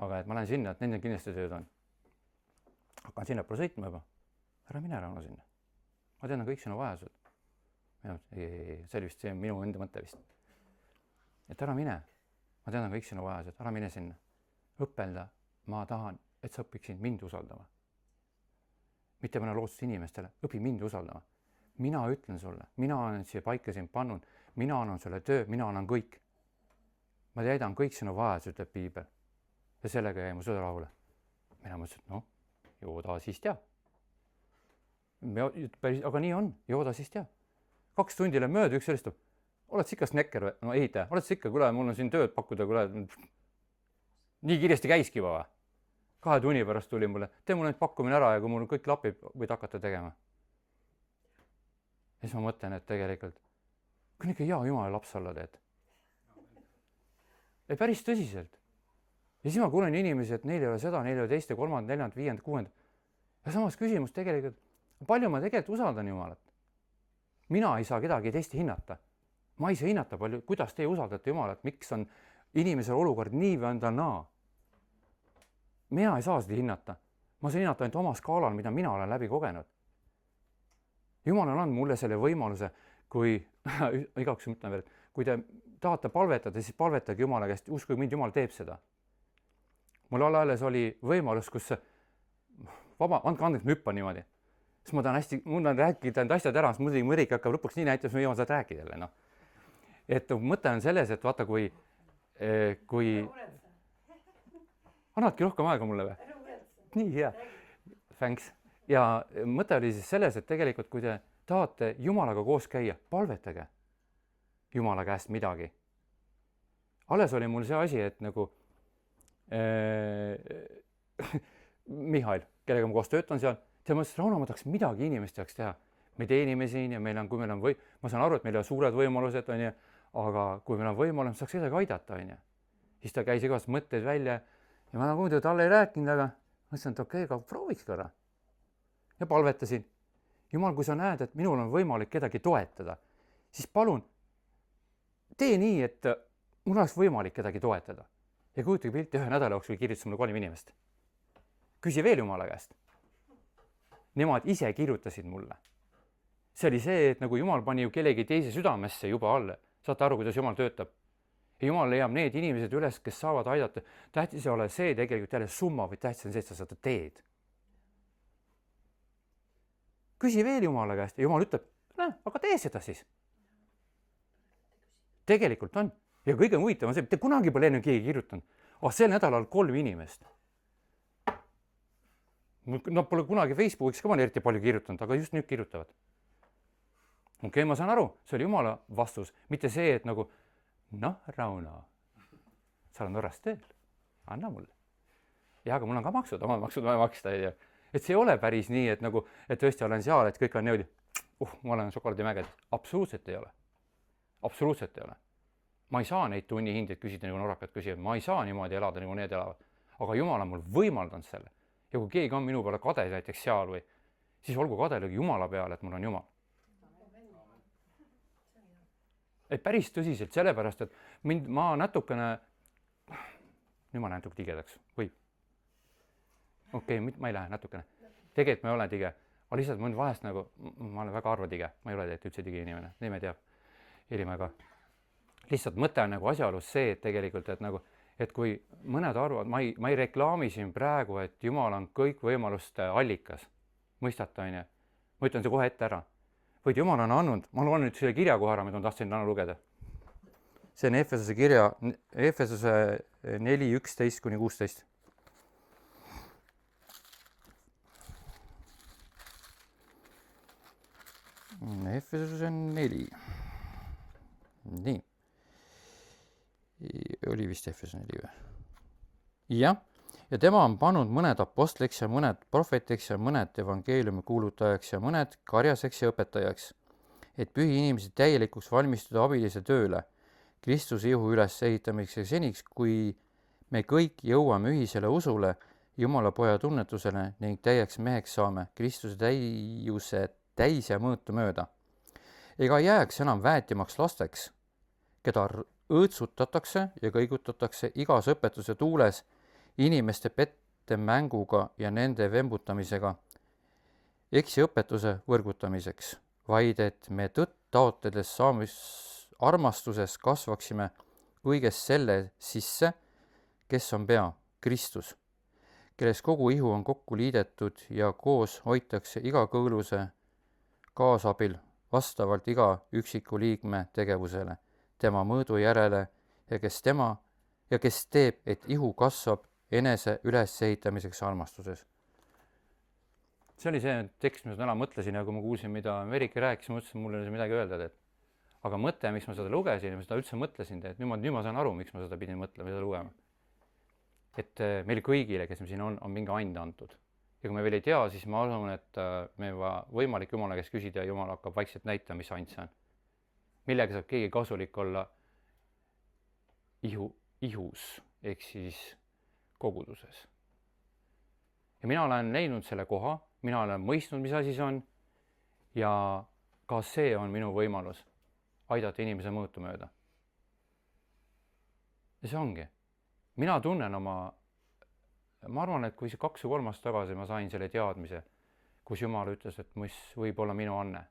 Aga et ma lähen sinna, et nendel kindlasti tööd on. Hakkan sinna poole sõitma juba. Ära mine ära sinna. Ma tean kõik sinu vajased. See oli vist see minu enda mõte vist. Et ära mine. Ma tean kõik sinu vajased. Ära mine sinna. Õppelda. Ma tahan, et sa õpiksid mind usaldama. Mitte mõne lootust inimestele. Õpi mind usaldama. Mina ütlen sulle. Mina olen siia paika sind pannud. Mina annan sulle töö. Mina annan kõik. Ma täidan kõik sinu vajased, ütleb Piibel. Ja sellega jäi mu süda rahule. Mina mõtlesin, et noh, jooda siis tea. Aga nii on. Jooda siis tea. 2 tundi läheb mööda, üks sellistab. Oled sa ikka snekker või? No ehitaja. Oled sa ikka, kuule, mul on siin tööd pakkuda, kuule. Nii kiiresti käiski juba või? 2 tunni pärast tuli mulle. Tee mulle nüüd pakkumine ära ja kui mul kõik lapib, võid hakata tegema. Ja siis ma mõtlen, et tegelikult kui ikka hea Jumala laps olla teed. Ei päris tõsiselt. Ja siis ma kuulen inimesi, et neil ei ole seda, neil ei ole teist ja 3., 4., 5., 6. Ja samas küsimus tegelikult, palju ma tegelikult usaldan Jumalat. Mina ei saa kedagi teist hinnata. Ma ei saa hinnata palju, kuidas teie usaldate Jumalat, miks on inimesel olukord nii või on ta naa. Mina ei saa seda hinnata. Ma saan hinnata ainult oma skaalal, mida mina olen läbi kogenud. Jumal on andnud mulle selle võimaluse, kui, igaks mõtlen veel, kui te tahate palvetada, siis palvetage Jumala käest, uskuge mind, Jumal teeb seda. Mul alles oli võimalus, kus andke andeks, ma hüppan niimoodi. Siis ma tahan hästi, mul on rääkida need asjad ära, siis muidugi mõrik hakkab lõpuks nii näitas, ma jõuan saad rääkida jälle, noh. Et mõte on selles, et vaata, kui annadki rohkem aega mulle või? Nii hea. Thanks. Ja mõte oli siis selles, et tegelikult kui te tahate Jumalaga koos käia, palvetage Jumala käest midagi. Alles oli mul see asi, et nagu Mihhail, kellega ma koos töötan seal, ta mõtles, Rauno, ma tahaks midagi inimeste jaoks teha. Me teenime siin ja kui meil on ma saan aru, et meil on suured võimalused, on ju, aga kui meil on võimalus, saaks kedagi aidata, on ju. Siis ta käis igast mõtteid välja ja ma nagu muidu talle ei rääkinud, aga mõtlesin, et okei, aga prooviks korra. Ja palvetasin. Jumal, kui sa näed, et minul on võimalik kedagi toetada, siis palun, tee nii, et mul oleks võimalik kedagi toetada. Ja kujutage pilti, 1 nädala jooksul kirjutas mulle 3 inimest. Küsi veel Jumala käest. Nemad ise kirjutasid mulle. See oli see, et nagu Jumal pani ju kellegi teise südamesse juba alla. Saate aru, kuidas Jumal töötab. Ja Jumal leiab need inimesed üles, kes saavad aidata. Tähtis ei ole see tegelikult jälle summa, või tähtis on see, et sa seda teed. Küsi veel Jumala käest ja Jumal ütleb, aga tee seda siis. Tegelikult on. Ja kõige huvitav on see, et kunagi pole enne keegi kirjutanud. Sel nädalal 3 inimest. Nad pole kunagi Facebookis ka eriti palju kirjutanud, aga just nüüd kirjutavad. Okei, ma saan aru, see oli Jumala vastus. Mitte see, et nagu, Rauno, sa oled Norrast tööl, anna mulle. Ja aga mul on ka maksud, oma maksud vaja maksta. Et see ei ole päris nii, et nagu, et tõesti olen seal, et kõik on niimoodi, ma olen šokolaadimäged. Absoluutselt ei ole. Absoluutselt ei ole. Ma ei saa neid tunnihindeid küsida, nagu norrakad küsivad. Ma ei saa niimoodi elada, nagu need elavad. Aga Jumal on mul võimaldanud selle. Ja kui keegi on minu peale kade näiteks seal või, siis olgu kadelige Jumala peale, et mul on Jumal. et päris tõsiselt, sellepärast, et ma natukene, nüüd ma lähen natuke tigedaks, võib? okei, ma ei lähe natukene. tegelikult ma ei ole tige, aga lihtsalt ma vahest nagu, ma olen väga harva tige, ma ei ole tegelikult üldse tige inimene, Neeme teab, Elimäe ka. lihtsalt mõte on nagu asjaolus see, et tegelikult, et nagu, et kui mõned arvavad, ma ei reklaami siin praegu, et Jumal on kõik võimaluste allikas, mõistate, on ju? ma ütlen see kohe ette ära. vaid Jumal on andnud, ma loen nüüd selle kirja kohe ära, mida ma tahtsin täna lugeda. see on Efesuse kirja, Efesuse 4:11-16. Efesuse 4. nii. oli vist Efesuse 4 või? jah, ja tema on pannud mõned apostliks ja mõned prohvetiks ja mõned evangeeliumi kuulutajaks ja mõned karjaseks ja õpetajaks, et pühi inimesi täielikuks valmistuda abilise tööle, Kristuse ihu ülesehitamiseks seniks, kui me kõik jõuame ühisele usule, Jumala poja tunnetusele ning täieks meheks saame Kristuse täis ja mõõtu mööda. ega jääks enam väetimaks lasteks, keda õõtsutatakse ja kõigutatakse igas õpetuse tuules inimeste pettemänguga ja nende vembutamisega eksiõpetuse võrgutamiseks, vaid et me tõtt taotledes armastuses kasvaksime kõigest selle sisse, kes on pea, Kristus, kelles kogu ihu on kokku liidetud ja koos hoitakse iga kõõluse kaasabil vastavalt iga üksiku liikme tegevusele, tema mõõdu järele ja kes teeb, et ihu kasvab enese ülesehitamiseks armastuses. see oli see tekst, mis ma täna mõtlesin ja kui ma kuulsin, mida Merike rääkis, ma mõtlesin, mul ei ole midagi öelda, et aga mõte, miks ma seda lugesin ja ma seda üldse mõtlesin, et nüüd ma saan aru, miks ma seda pidin mõtlema ja seda lugema. et meil kõigile, kes me siin on mingi and antud. ja kui me veel ei tea, siis ma arvan, et meil on võimalik Jumala käest küsida ja Jumal hakkab vaikselt näitama, mis and see on. millega saab keegi kasulik olla ihus ehk siis koguduses. ja mina olen leidnud selle koha, mina olen mõistnud, mis asi see on ja ka see on minu võimalus aidata inimese mõõtu mööda. ja see ongi. mina tunnen ma arvan, et kui see 2 või 3 aastat tagasi ma sain selle teadmise, kus Jumal ütles, et mis võib olla minu anne.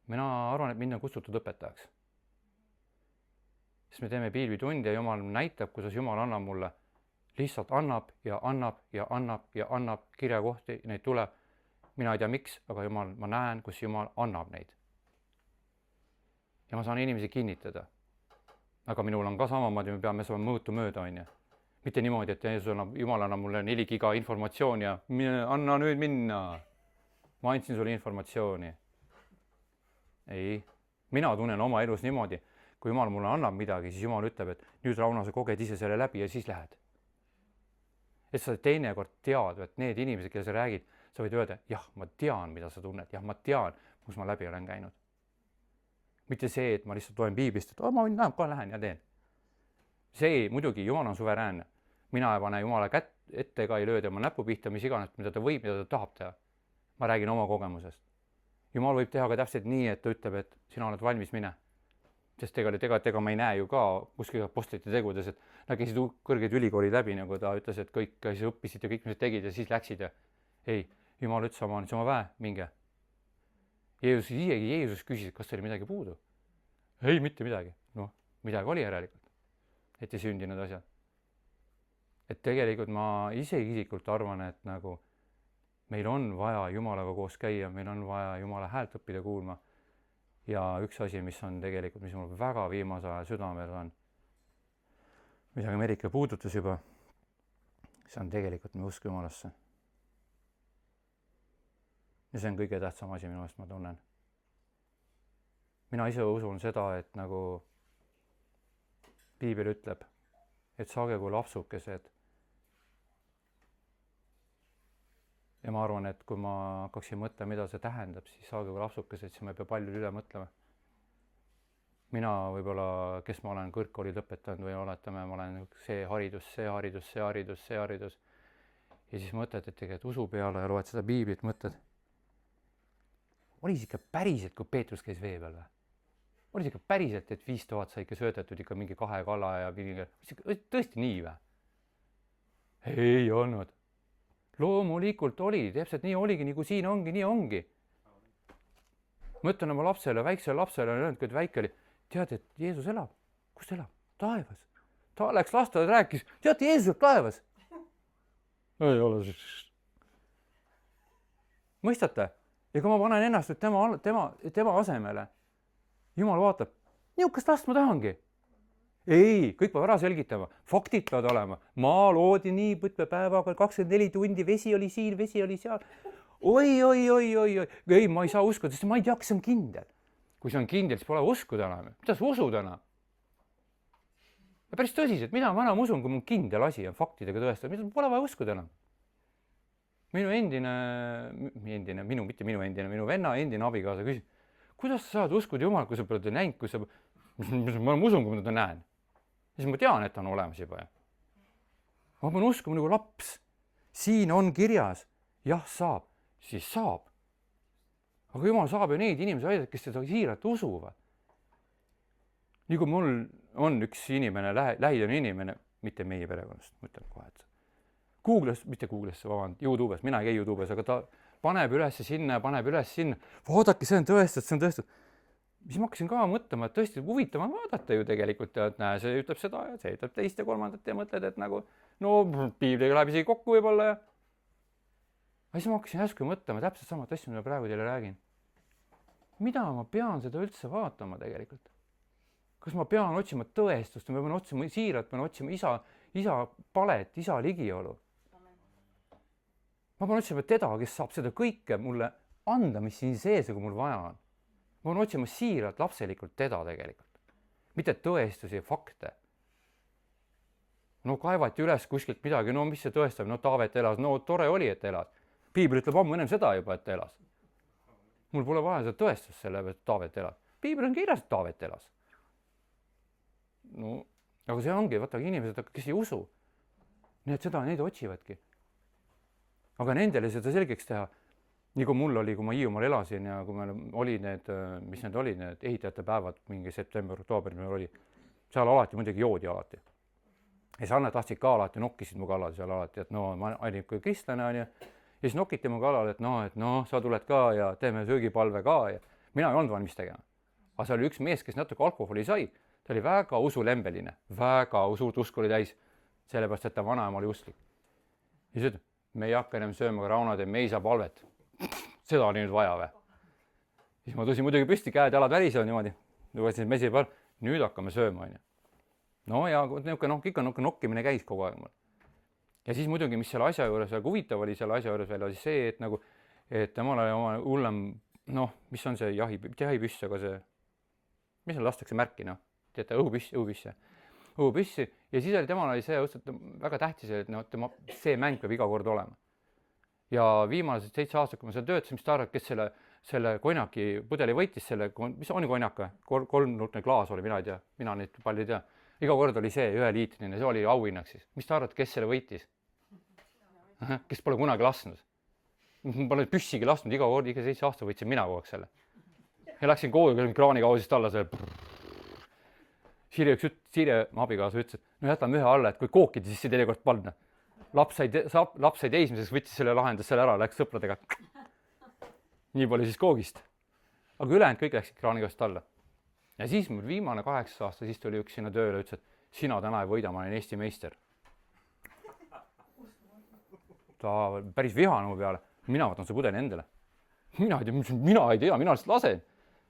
mina arvan, et mind on kutsutud õpetajaks. sest me teeme piiblitunde ja Jumal näitab, kuidas Jumal annab mulle, lihtsalt annab ja annab ja annab ja annab kirjakohti, neid tuleb. mina ei tea, miks, aga Jumal, ma näen, kus Jumal annab neid. ja ma saan inimesi kinnitada. aga minul on ka samamoodi, me peame saama mõõtu mööda, on ju. mitte niimoodi, et Jumal annab mulle 4 giga informatsiooni ja anna nüüd minna. ma andsin sulle informatsiooni. ei, mina tunnen oma elus niimoodi, kui Jumal mulle annab midagi, siis Jumal ütleb, et nüüd Rauno, sa koged ise selle läbi ja siis lähed. et sa teinekord tead, et need inimesed, keda sa räägid, sa võid öelda, jah, ma tean, mida sa tunned, jah, ma tean, kus ma läbi olen käinud. mitte see, et ma lihtsalt loen piiblist, et ma kohe lähen ja teen. see muidugi, Jumal on suveräänne. mina ei pane Jumala kätt ette ega ei löö tema näpu pihta, mis iganes, mida ta võib, mida ta tahab teha. ma räägin oma kogemusest. Jumal võib teha ka täpselt nii, et ta ütleb, et sina oled valmis, mine. sest ega ma ei näe ju ka kuskil apostlite tegudes, et nad käisid kõrgeid ülikooli läbi, nagu ta ütles, et kõik käisid, õppisid ja kõik, mis tegid ja siis läksid ja ei, Jumal ütles oma väe, minge. Jeesus küsis, kas teil midagi puudu? ei, mitte midagi. noh, midagi oli järelikult, et ei sündinud asjad. et tegelikult ma isiklikult arvan, et nagu meil on vaja Jumalaga koos käia, meil on vaja Jumala häält õppida kuulma. ja üks asi, mis on tegelikult, mis mul väga viimase aja südamel on, mida Merike puudutas juba, see on tegelikult me usk Jumalasse. ja see on kõige tähtsam asi minu meelest, ma tunnen. mina ise usun seda, et nagu piibel ütleb, et saage kui lapsukesed. ja ma arvan, et kui ma hakkaksin mõtlema, mida see tähendab, siis saage kui lapsukesed, siis ma ei pea palju üle mõtlema. mina võib-olla, kes ma olen kõrgkooli lõpetanud või oletame, ma olen see haridus. ja siis mõtled, et tegelikult usu peale ja loed seda piiblit, mõtled, oli see ikka päriselt, kui Peetrus käis vee peal või? Oli see ikka päriselt, et 5000 sai ikka söödetud ikka mingi 2 kala ja mingi, tõesti nii või? Ei olnud. Loomulikult oli, täpselt nii oligi, nagu siin ongi, nii ongi. Mõtlen oma lapsele, väiksele lapsele, kui väike oli, tead, et Jeesus elab. Kus ta elab? Taevas. Ta läks lasteaeda, rääkis, tead, Jeesus elab taevas. Ei ole siis. Mõistate? Ja kui ma panen ennast tema asemele, Jumal vaatab, niisugust last ma tahangi. Ei, kõik peab ära selgitama, faktid peavad olema. Maa loodi nii päevaga, 24 tundi, vesi oli siin, vesi oli seal. Oi. Ei, ma ei saa uskuda, sest ma ei tea, kas see on kindel. Kui see on kindel, siis pole uskuda enam. Mida sa usud enam? Ja päris tõsiselt, mida ma enam usun, kui mul kindel asi on faktidega tõestada, mida pole vaja uskuda enam. Minu venna endine abikaasa küsis, kuidas sa saad uskuda Jumal, kui sa pole näinud, ma usun, kui ma teda näen. Siis ma tean, et ta on olemas juba. Ma pean uskuma nagu laps. Siin on kirjas, jah saab, siis saab. Aga Jumal saab ju neid inimesi aidata, kes seda siiralt usuvad. Nii kui mul on üks inimene, lähidane inimene, mitte meie perekonnast, mõtlen kohe, et YouTube'is, mina ei käi YouTube'is, aga ta paneb üles sinna ja paneb üles sinna. Vaadake, see on tõestatud. Siis ma hakkasin ka mõtlema, et tõesti huvitav on vaadata ju tegelikult, et näe, see ütleb seda ja see ütleb teist ja kolmandat ja mõtled, et nagu, no piibliga läheb isegi kokku võib-olla ja. Aga siis ma hakkasin järsku mõtlema täpselt samat asja, mida praegu teile räägin. Mida ma pean seda üldse vaatama tegelikult? Kas ma pean otsima tõestust, ma pean otsima siiralt, pean otsima isa palet, isa ligiolu. Ma pean otsima teda, kes saab seda kõike mulle anda, mis siin sees, kui mul vaja on. Ma pean otsima siiralt lapselikult teda tegelikult. Mitte tõestusi ja fakte. No kaevati üles kuskilt midagi, no mis see tõestab, no Taavet elas, no tore oli, et elas. Piibel ütleb ammu ennem seda juba, et elas. Mul pole vaja seda tõestust selle, et Taavet elas. Piibel on kirjas, et Taavet elas. No, aga see ongi, vaata inimesed, kes ei usu. Nii et seda neid otsivadki. Aga nendele seda selgeks teha, nii kui mul oli, kui ma Hiiumaal elasin ja kui meil oli need, mis need oli, need ehitajate päevad, mingi september, oktoober meil oli, seal alati muidugi joodi alati. Ja siis Anne tahtsid ka alati, nokkisid mu kallal seal alati, et no ma olin kui kristlane on ja siis nokiti mu kallal, et sa tuled ka ja teeme söögipalve ka ja mina ei olnud valmis tegema. Aga seal oli üks mees, kes natuke alkoholi sai, ta oli väga usulembeline, väga suurt usku oli täis, sellepärast, et ta vanaema oli usklik. Ja siis ütleb, me ei hakka enam sööma raunad ja me ei saa palvet. Seda oli nüüd vaja või? Siis ma tõsin muidugi püsti, käed jalad välisevad niimoodi. Nüüd hakkame sööma. No ja ikka nokkimine käis kogu aeg mul. Ja siis muidugi, mis selle asja juures väga huvitav oli selle asja juures veel, oli see, et nagu, et temal oli oma hullem, mis on see jahipüss, aga see, mis on lastakse märki, teate, õhupüssi. Ja siis oli temal oli see, et väga tähtis, et see mäng peab iga kord olema. Ja viimased 7 aastat, kui ma seal töötasin, mis ta arvad, kes selle konjaki pudeli võitis, mis on konjak või? 3-nurkne klaas oli, mina ei tea, mina neid palju ei tea. Iga kord oli see 1-liitrine, see oli auhinnaks siis. Mis ta arvad, kes selle võitis? Kes pole kunagi lasknud? Ma pole püssigi lasknud, iga 7 aastat võitsin mina kogu aeg selle. Ja läksin kooli kraanikausist alla selle. Siire abikaasa ütles, et jätame ühe alla, et kui kookida, siis see teile kord panna. Laps sai teismiseks, võttis selle lahendas selle ära, läks sõpradega. Nii palju siis koogist. Aga ülejäänud kõik läksid kraanikausist alla. Ja siis mul viimane 8 aasta, siis tuli üks sinna tööle ja ütles, et sina täna ei võida, ma olen Eesti meister. Ta päris vihane mu peale. Mina võtan see pudeli endale. Mina ei tea, mina lihtsalt lasen.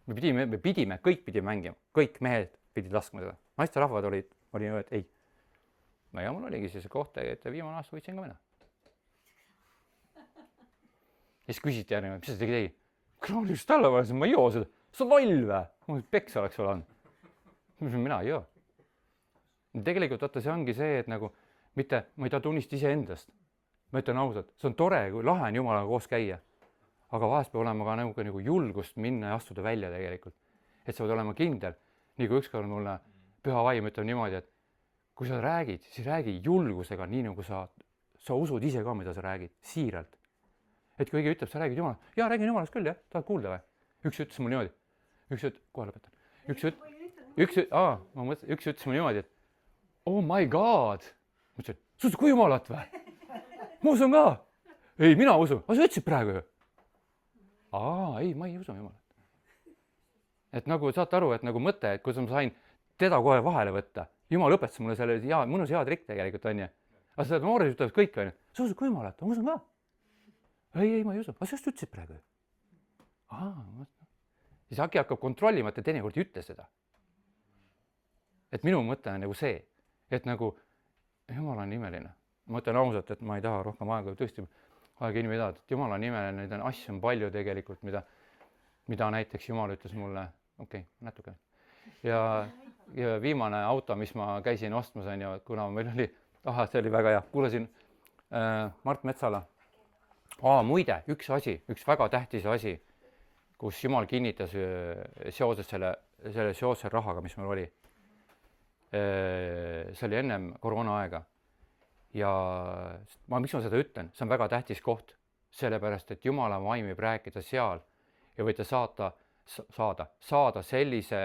Kõik pidime mängima. Kõik mehed pidid laskma seda. Naisterahvad oli et ei. No ja mul oligi see koht, et viimane aasta võitsin ka mina. Ja siis küsiti järgmine, mis sa tegi? Kraanist alla võlasin, ma ei joo seda. Sa loll või? Peksa oleks sul on. Mina ei joo. Tegelikult vaata, see ongi see, et nagu mitte, ma ei taha tunnist ise endast. Ma ütlen ausalt, see on tore, kui lahe on Jumalaga koos käia. Aga vahest peab olema ka nagu julgust minna ja astuda välja tegelikult. Et sa võid olema kindel. Nii kui ükskord mulle püha vaim ütleb niimoodi, et kui sa räägid, siis räägi julgusega nii, nagu sa sa usud ise ka, mida sa räägid, siiralt. Et kui keegi ütleb, sa räägid Jumalast, jaa, räägin Jumalast küll, jah, tahad kuulda või? Üks ütles mul niimoodi, kohe lõpetan, üks ütles mul niimoodi, et oh my god, ma ütlesin, sa usud ka Jumalat või? Ma usun ka. Ei, mina usun, aga sa ütlesid praegu ju. Ei, ma ei usu Jumalat. Et nagu saate aru, et nagu mõte, et kuidas ma sain teda kohe vahele võtta. Jumal õpetas mulle selle, mõnus hea trikk tegelikult on ju. Aga seda noored ütlevad kõik on ju, sa usud ka Jumalat, ma usun ka. Ei, ma ei usu, aga sa just ütlesid praegu ju. Siis Aki hakkab kontrollima, et ta teinekord ei ütle seda. Et minu mõte on nagu see, et nagu Jumal on imeline. Ma ütlen ausalt, et ma ei taha rohkem aega tõesti aega kinni vedada, et Jumal on imeline, neid on asju on palju tegelikult, mida näiteks Jumal ütles mulle, natuke. Ja viimane auto, mis ma käisin ostmas, on ju, kuna meil oli, see oli väga hea, kuulasin Mart Metsala. Muide, üks väga tähtis asi, kus Jumal kinnitas seoses selle rahaga, mis meil oli. See oli ennem koroona aega. Ja miks ma seda ütlen? See on väga tähtis koht, sellepärast, et Jumala vaim võib rääkida seal ja võite saada sellise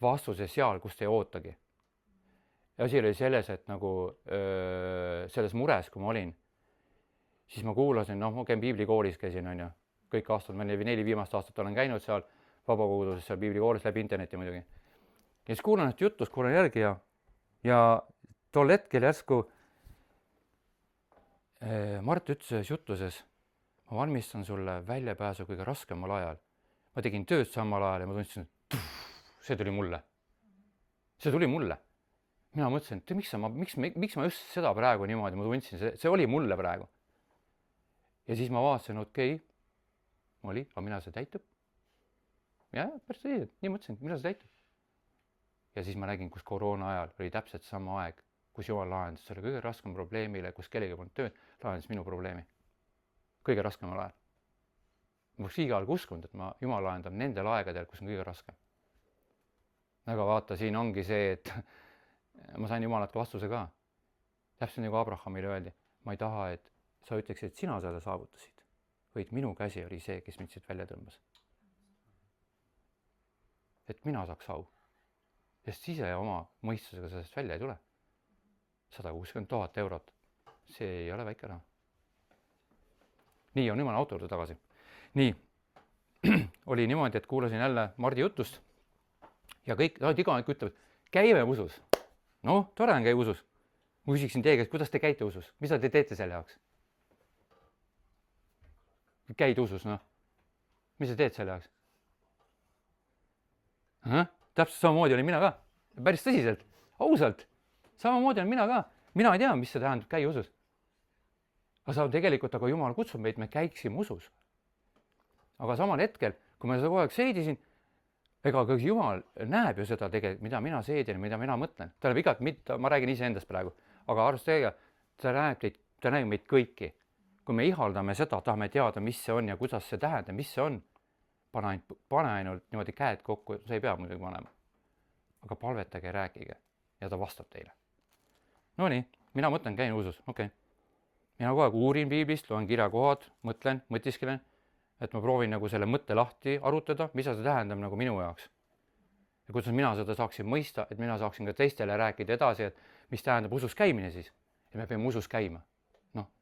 vastuse seal, kus te ei ootagi. Ja asi oli selles, et nagu selles mures, kui ma olin, siis ma kuulasin, ma käin piiblikoolis käisin, on ju, kõik aastad, ma 4 viimast aastat olen käinud seal vabakoguduses, seal piiblikoolis läbi interneti muidugi. Ja siis kuulan et jutust, kuulan järgi ja tol hetkel järsku Mart ütles ühes jutuses, ma valmistan sulle väljapääsu kõige raskemal ajal. Ma tegin tööd samal ajal ja ma tundsin, et see tuli mulle. See tuli mulle. Mina mõtlesin, et miks ma just seda praegu niimoodi, ma tundsin, see oli mulle praegu. Ja siis ma vaatasin, aga mina see täitub. Ja, päris tõsiselt, nii mõtlesin, mina see täitub. Ja siis ma nägin, kus koroona ajal oli täpselt sama aeg, kus Jumal lahendas selle kõige raskem probleemile, kus kellegi polnud tööd, lahendas minu probleemi. Kõige raskemal ajal. Ma oleks igal uskunud, et Jumal lahendab nendel aegadel, kus on kõige raskem. Aga vaata, siin ongi see, et ma sain Jumalat vastuse ka. Täpselt nagu Abrahamile öeldi, ma ei taha, et sa ütleksid, et sina selle saavutasid, vaid minu käsi oli see, kes mind siit välja tõmbas. Et mina saaks au. Sest ise oma mõistusega sellest välja ei tule. 160 000 eurot. See ei ole väike raha. Nii, nüüd ma olen auto juurde tagasi. Nii, oli niimoodi, et kuulasin jälle Mardi jutust ja kõik, iga aeg ütlevad, käime usus. Tore on käi usus. Ma küsiksin teie käest, kuidas te käite usus? Mis te teete selle jaoks? Käid usus, Mis te teed selle jaoks? Täpselt samamoodi olin mina ka. Päris tõsiselt, ausalt. Samamoodi olen mina ka. Mina ei tea, mis see tähendab käi usus. Aga tegelikult, Jumal kutsub meid, me käiksime usus. Aga samal hetkel, kui ma seda kogu aeg seedisin, ega Jumal näeb ju seda tegelikult, mida mina seedin, mida mina mõtlen. Ta näeb igat, ma räägin ise endast praegu, aga arvestega, ta näeb meid kõiki. Kui me ihaldame seda, tahame teada, mis see on ja kuidas see tähendab, mis see on, pane ainult niimoodi käed kokku, sa ei pea muidugi panema. Aga palvetage ja rääkige ja ta vastab teile. Nii, mina mõtlen, käin usus, Mina kogu aeg uurin piiblist, loen kirjakohad, mõtiskelen, et ma proovin nagu selle mõtte lahti arutada, mis see tähendab nagu minu jaoks. Ja kuidas mina seda saaksin mõista, et mina saaksin ka teistele rääkida edasi, et mis tähendab usus käimine siis. Ja me peame usus käima.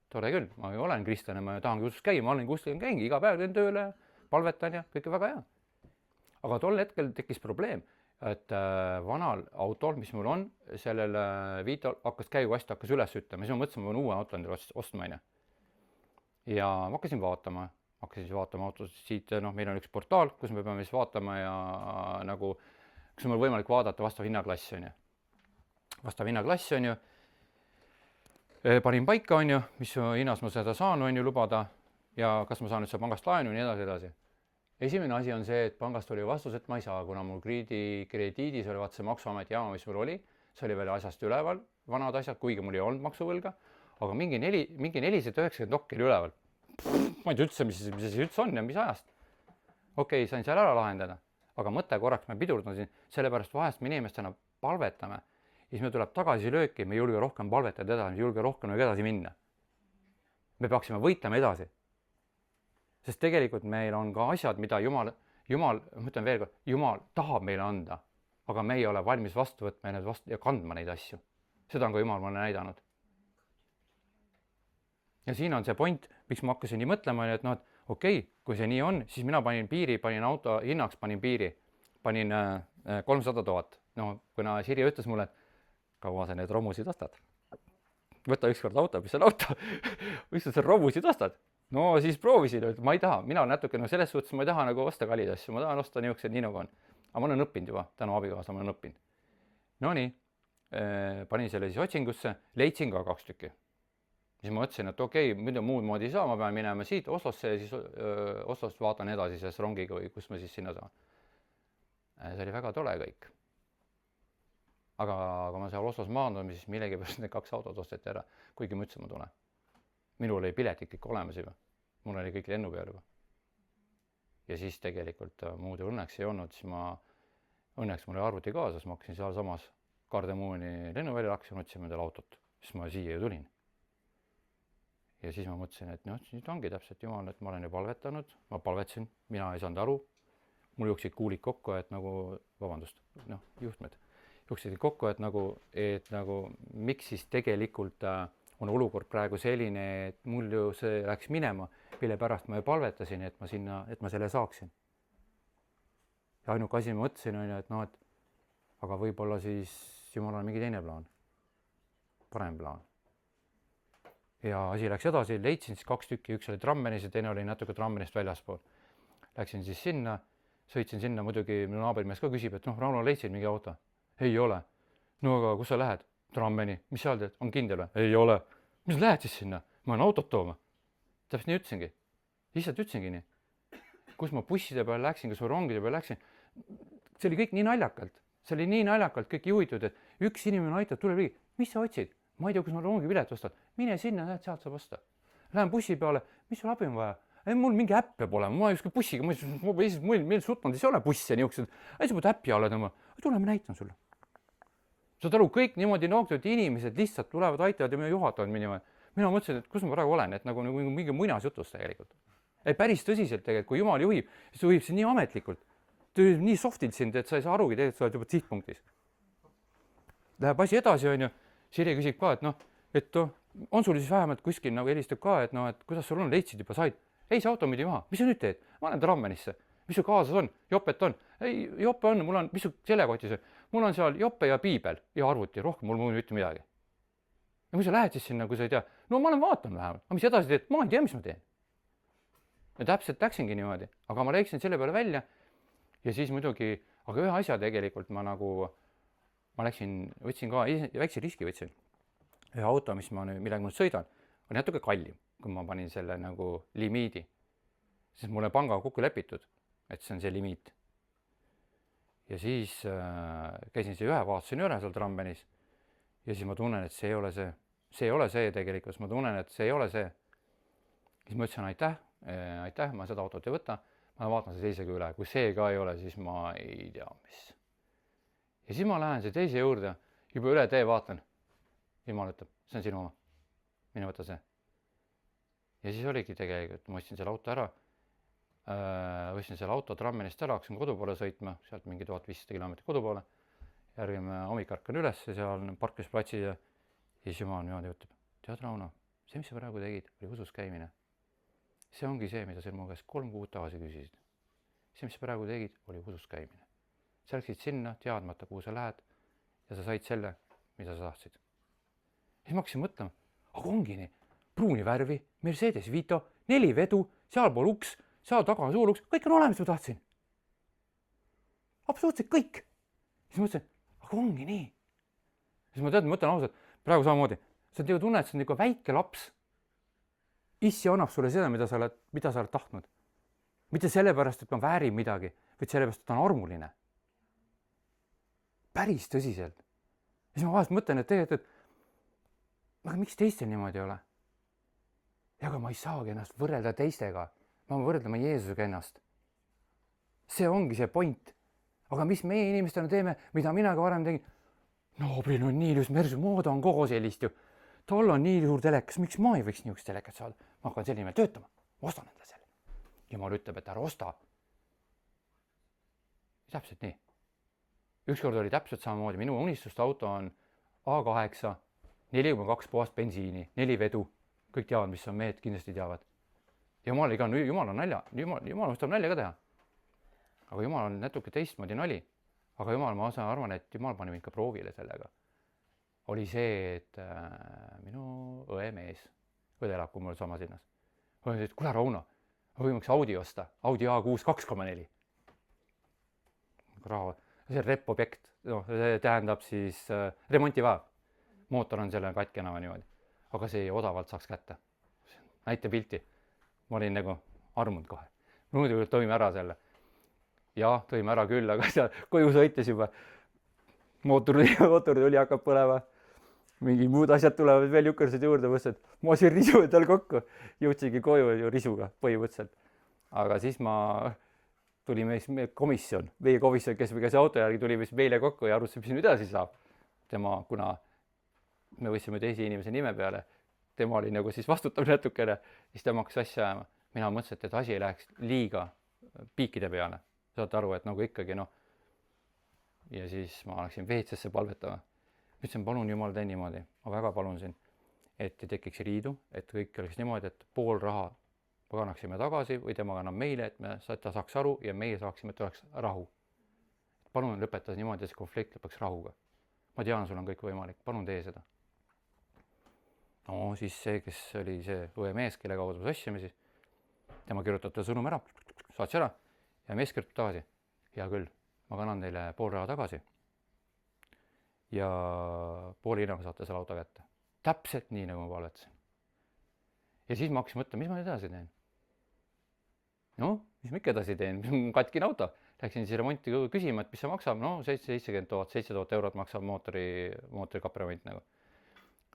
Tore küll, ma olen kristlane, ma tahangi usus käima, ma olen kuskil käingi, iga päev teen tööle, palvetan ja kõike väga hea. Aga tol hetkel tekkis probleem, et vanal autol, mis mul on, sellel Vitol hakkas käigukast hakkas üles ütlema, siis ma mõtlesin, ma pean uue auto endale ostma. Ja ma hakkasin vaatama autos siit, meil on üks portaal, kus me peame siis vaatama ja nagu, kus on meil võimalik vaadata vastav hinnaklassi, on ju. Vastav hinnaklassi, on ju. Panin paika, on ju, mis hinnas ma seda saan, on ju, lubada ja kas ma saan nüüd pangast laenu ja nii edasi. Esimene asi on see, et pangast oli vastus, et ma ei saa, kuna mul krediidis oli see maksuameti jaama, mis mul oli, see oli veel asjast üleval, vanad asjad, kuigi mul ei olnud maksuvõlga, aga mingi 490 dokki oli üleval. Ma ei tea üldse, mis see üldse on ja mis ajast. Sain seal ära lahendada, aga mõte korraks me pidurdasin, sellepärast vahest me inimestena palvetame, siis me tuleb tagasi lööki, me ei julge rohkem palvetada edasi, me ei julge rohkem edasi minna. me peaksime võitlema edasi. Sest tegelikult meil on ka asjad, mida Jumal, ma ütlen veel kord, Jumal tahab meile anda, aga me ei ole valmis vastu võtma ja kandma neid asju. Seda on ka Jumal mulle näidanud. Ja siin on see point, miks ma hakkasin nii mõtlema, et noh, et okei, kui see nii on, siis mina panin piiri, panin auto hinnaks, panin piiri, panin 300 000. No, kuna Siri ütles mulle, et kaua sa need romusid ostad? Võta ükskord auto, mis on auto, miks sa romusid ostad? No siis proovisin, et ma ei taha, mina natuke selles suhtes, ma ei taha nagu osta kallid asju, ma tahan osta niisugused nii nagu on. Aga ma olen õppinud juba, tänu abikaasa ma olen õppinud. No nii, panin selle siis otsingusse, leidsin ka 2 tükki. Siis ma mõtlesin, et okei, mida muud moodi ei saa, ma pean minema siit Oslosse ja siis Oslost vaatan edasi selles rongiga või kus ma siis sinna saan. See oli väga tore kõik. Aga ma seal Oslos maandun, siis millegipärast need 2 autot osteti ära, kuigi ma ütlesin, ma tulen. Minul oli piletid kõik olemas juba. Mul oli kõik lennu peal juba. Ja siis tegelikult muud õnneks ei olnud, siis õnneks mul oli arvuti kaasas, ma hakkasin seal samas Gardermooni lennuvälja hakkasin otsima endale autot, siis ma siia ju tulin. Ja siis ma mõtlesin, et noh, nüüd ongi täpselt Jumal, et ma olen ju palvetanud, ma palvetsin, mina ei saanud aru, mul jooksid kuulid kokku, et nagu, juhtmed, jooksid kokku, et nagu miks siis tegelikult on olukord praegu selline, et mul ju see läks minema, mille pärast ma ju palvetasin, et ma selle saaksin. Ja ainuke asi ma mõtlesin, et aga võib-olla siis Jumal on mingi teine plaan, parem plaan. Ja asi läks edasi, leidsin siis 2 tükki, üks oli Trammenis ja teine oli natuke Trammenist väljaspool. Läksin siis sinna, sõitsin sinna, muidugi minu naabrimees ka küsib, et Rauno, leidsid mingi auto? Ei ole. No aga kus sa lähed? Trammeni. Mis seal teed? On kindel või? Ei ole. Mis lähed siis sinna? Ma olen autot tooma. Täpselt nii ütlesingi. Lihtsalt ütlesingi nii. Kus ma busside peal läksin, kus ma rongide peal läksin. See oli kõik nii naljakalt. See oli nii naljakalt kõik juhitud, et üks inimene aitab, tuleb ligi. Mis sa otsid? Ma ei tea, kus ma rongi pilet ostad. Mine sinna, näed, sealt saab osta. Lähen bussi peale. Mis sul abi on vaja? Ei, mul mingi äpp peab olema. Ma ei oska bussiga. Meil Sutlandis ei ole busse niisugused. Ei, sa pead äppi alla tõmbama. Tule, ma näitan sulle. Saad aru, kõik niimoodi noogtud inimesed lihtsalt tulevad, aitavad ja juhatavad minema. Mina mõtlesin, et kus ma praegu olen, et nagu mingi muinasjutus tegelikult. Ei, päris tõsiselt tegelikult, kui Jumal juhib, siis juhib see nii ametlikult. Ta juhib nii softilt sind, et sa ei saa arugi, tegelikult sa oled juba sihtpunktis. Läheb asi edasi, on ju. Siri küsib ka, et on sul siis vähemalt kuskil nagu helistab ka, et kuidas sul on, leidsid juba, said? Ei, see auto müüdi maha. Mis sa nüüd teed? Ma olen Trammenisse. Mis sul kaasas on? Jopet on? Ei, jope on, mul on, mis sul seljakotis on? Mul on seal jope ja piibel ja arvuti, rohkem mul mitte midagi. Ja kui sa lähed siis sinna, kui sa ei tea, no ma olen vaatanud vähemalt, aga mis edasi teed? Ma ei tea, mis ma teen. Ja täpselt läksingi niimoodi, aga ma läksin selle peale välja ja siis muidugi, aga ühe asja tegelikult ma läksin, võtsin ka, väikse riski võtsin. Ühe auto, millega ma sõidan, on natuke kallim, kui ma panin selle nagu limiidi. Siis mulle panga kokku lepitud, et see on see limiit. Ja siis käisin vaatasin üle seal Trammenis ja siis ma tunnen, et see ei ole see. See ei ole see tegelikult, ma tunnen, et see ei ole see. Siis ma ütlesin aitäh, ma seda autot ei võta, ma vaatan see teisega üle. Kui see ka ei ole, siis ma ei tea, mis. Ja siis ma lähen see teise juurde, juba üle tee vaatan. Jumal ütleb, see on sinu oma. Mine võta see. Ja siis oligi tegelikult, ma ostsin selle auto ära. Võtsin selle auto Trammenist ära, hakkasin kodu poole sõitma, sealt mingi 1500 kilomeetrit kodu poole. Järgime hommikärkan üles seal parkimisplatsi ja siis Jumal niimoodi ütleb, tead Rauno, see, mis sa praegu tegid, oli usus käimine. See ongi see, mida sa mu käest 3 kuud tagasi küsisid. See, mis sa praegu tegid, oli usus käimine. Sa läksid sinna, teadmata, kuhu sa lähed ja sa said selle, mida sa tahtsid. Siis ma hakkasin mõtlema, aga ongi nii, pruuni värvi, Mercedes Vito, 4 vedu, seal pool uks, seal taga suur uks, kõik on olemas, ma tahtsin. Absoluutselt kõik. Siis mõtlesin, aga ongi nii. Siis ma mõtlen ausalt, praegu samamoodi, sa tunned, et see on nagu väike laps. Issi annab sulle seda, mida sa oled tahtnud. Mitte sellepärast, et ma väärin midagi, vaid sellepärast, et ta on armuline. Päris tõsiselt. Ja siis ma vahest mõtlen, et tegelikult, aga miks teistel niimoodi ei ole? Ja aga ma ei saagi ennast võrrelda teistega. Ma võin võrdlema Jeesusega ennast. See ongi see point. Aga mis meie inimestena teeme, mida mina ka varem tegin? No, on nii ilus mersu, ma oodan kogu sellist ju. tal on nii suur telekas, miks ma ei võiks niisugust telekat saada? Ma hakkan selle nimel töötama, ostan endale selle. Jumal ütleb, et ära osta. Täpselt nii. Ükskord oli täpselt samamoodi, minu unistuste auto on A8, 4,2 puhast bensiini, 4 vedu, kõik teavad, mis on, mehed kindlasti teavad. Jumal on nalja, Jumal ostab nalja ka teha. Aga Jumal on natuke teistmoodi nali. Aga Jumal, ma arvan, et Jumal pani mind ka proovile sellega. Oli see, et minu õe mees, õde elab, kui mul sama sinnas. Õe, et kuule Rauno, võimaks Audi osta, Audi A6 2,4. See on rep-objekt, see tähendab siis remontivaev. Mootor on selle katkena või niimoodi, aga see odavalt saaks kätte. Näite pilti. Ma olin nagu armunud kohe. Muidu tõime ära selle. Ja, tõime ära küll, aga seal koju sõites juba. Mootor tuli hakkab põlema. Mingi muud asjad tulevad veel jukersid juurde, mõtlesin, et ma siin risu tal kokku. Jõudsingi koju ju risuga põhimõtteliselt. Aga siis tuli meie komisjon, kes auto järgi tuli meile kokku ja arutasime, mis nüüd edasi saab. Tema, kuna me võtsime teise inimese nime peale, tema oli nagu siis vastutav natukene, siis tema hakkas asja ajama. Mina mõtlesin, et asi ei läheks liiga piikide peale. Saate aru, et nagu ikkagi Ja siis ma läksin WC-sse palvetama. Ütlesin, palun Jumal, tee niimoodi. Ma väga palun siin, et ei tekiks riidu, et kõik oleks niimoodi, et pool raha paganaksime tagasi või tema annab meile, et ta saaks aru ja meie saaksime, et oleks rahu. Palun lõpeta niimoodi, et see konflikt lõpeks rahuga. Ma tean, sul on kõik võimalik, palun tee seda. No siis see, kes oli see õe mees, kelle kaudu sassime siis, tema kirjutab ta sõnum ära, saats ära ja mees kirjutab tagasi. Hea küll, ma kannan teile pool raha tagasi ja pooli hinnaga saate selle auto kätte. Täpselt nii, nagu ma palvetasin. Ja siis ma hakkasin mõtlema, mis ma edasi teen? No, mis ma ikka edasi teen? Katkine auto. Läksin siis remonti küsima, et mis see maksab. No, 70 000 eurot maksab mootori kapremont nagu.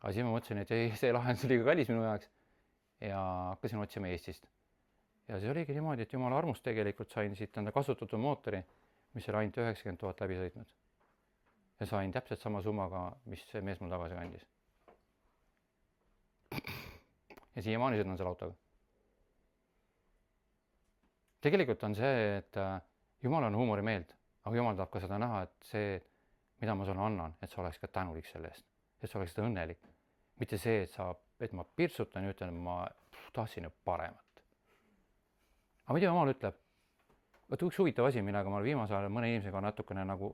Aga siis ma mõtlesin, et see lahendus oli ka kallis minu jaoks ja hakkasin otsima Eestist. Ja see oligi niimoodi, et Jumala armust tegelikult sain siit enda kasutatud mootori, mis oli ainult 90 000 läbi sõitnud. Ja sain täpselt sama summaga, mis see mees mul tagasi kandis. Ja siiamaani sõidan selle autoga. Tegelikult on see, et Jumal on huumorimeeld, aga Jumal tahab ka seda näha, et see, mida ma sulle annan, et sa oleks ka tänulik selle eest, et sa oleks seda õnnelik. Mitte see, et ma pirtsutan ja ütlen, et ma tahtsin paremat. Aga mida Jumal ütleb? Võt üks huvitav asi, millega ma olen viimase ajal mõne inimesega natukene nagu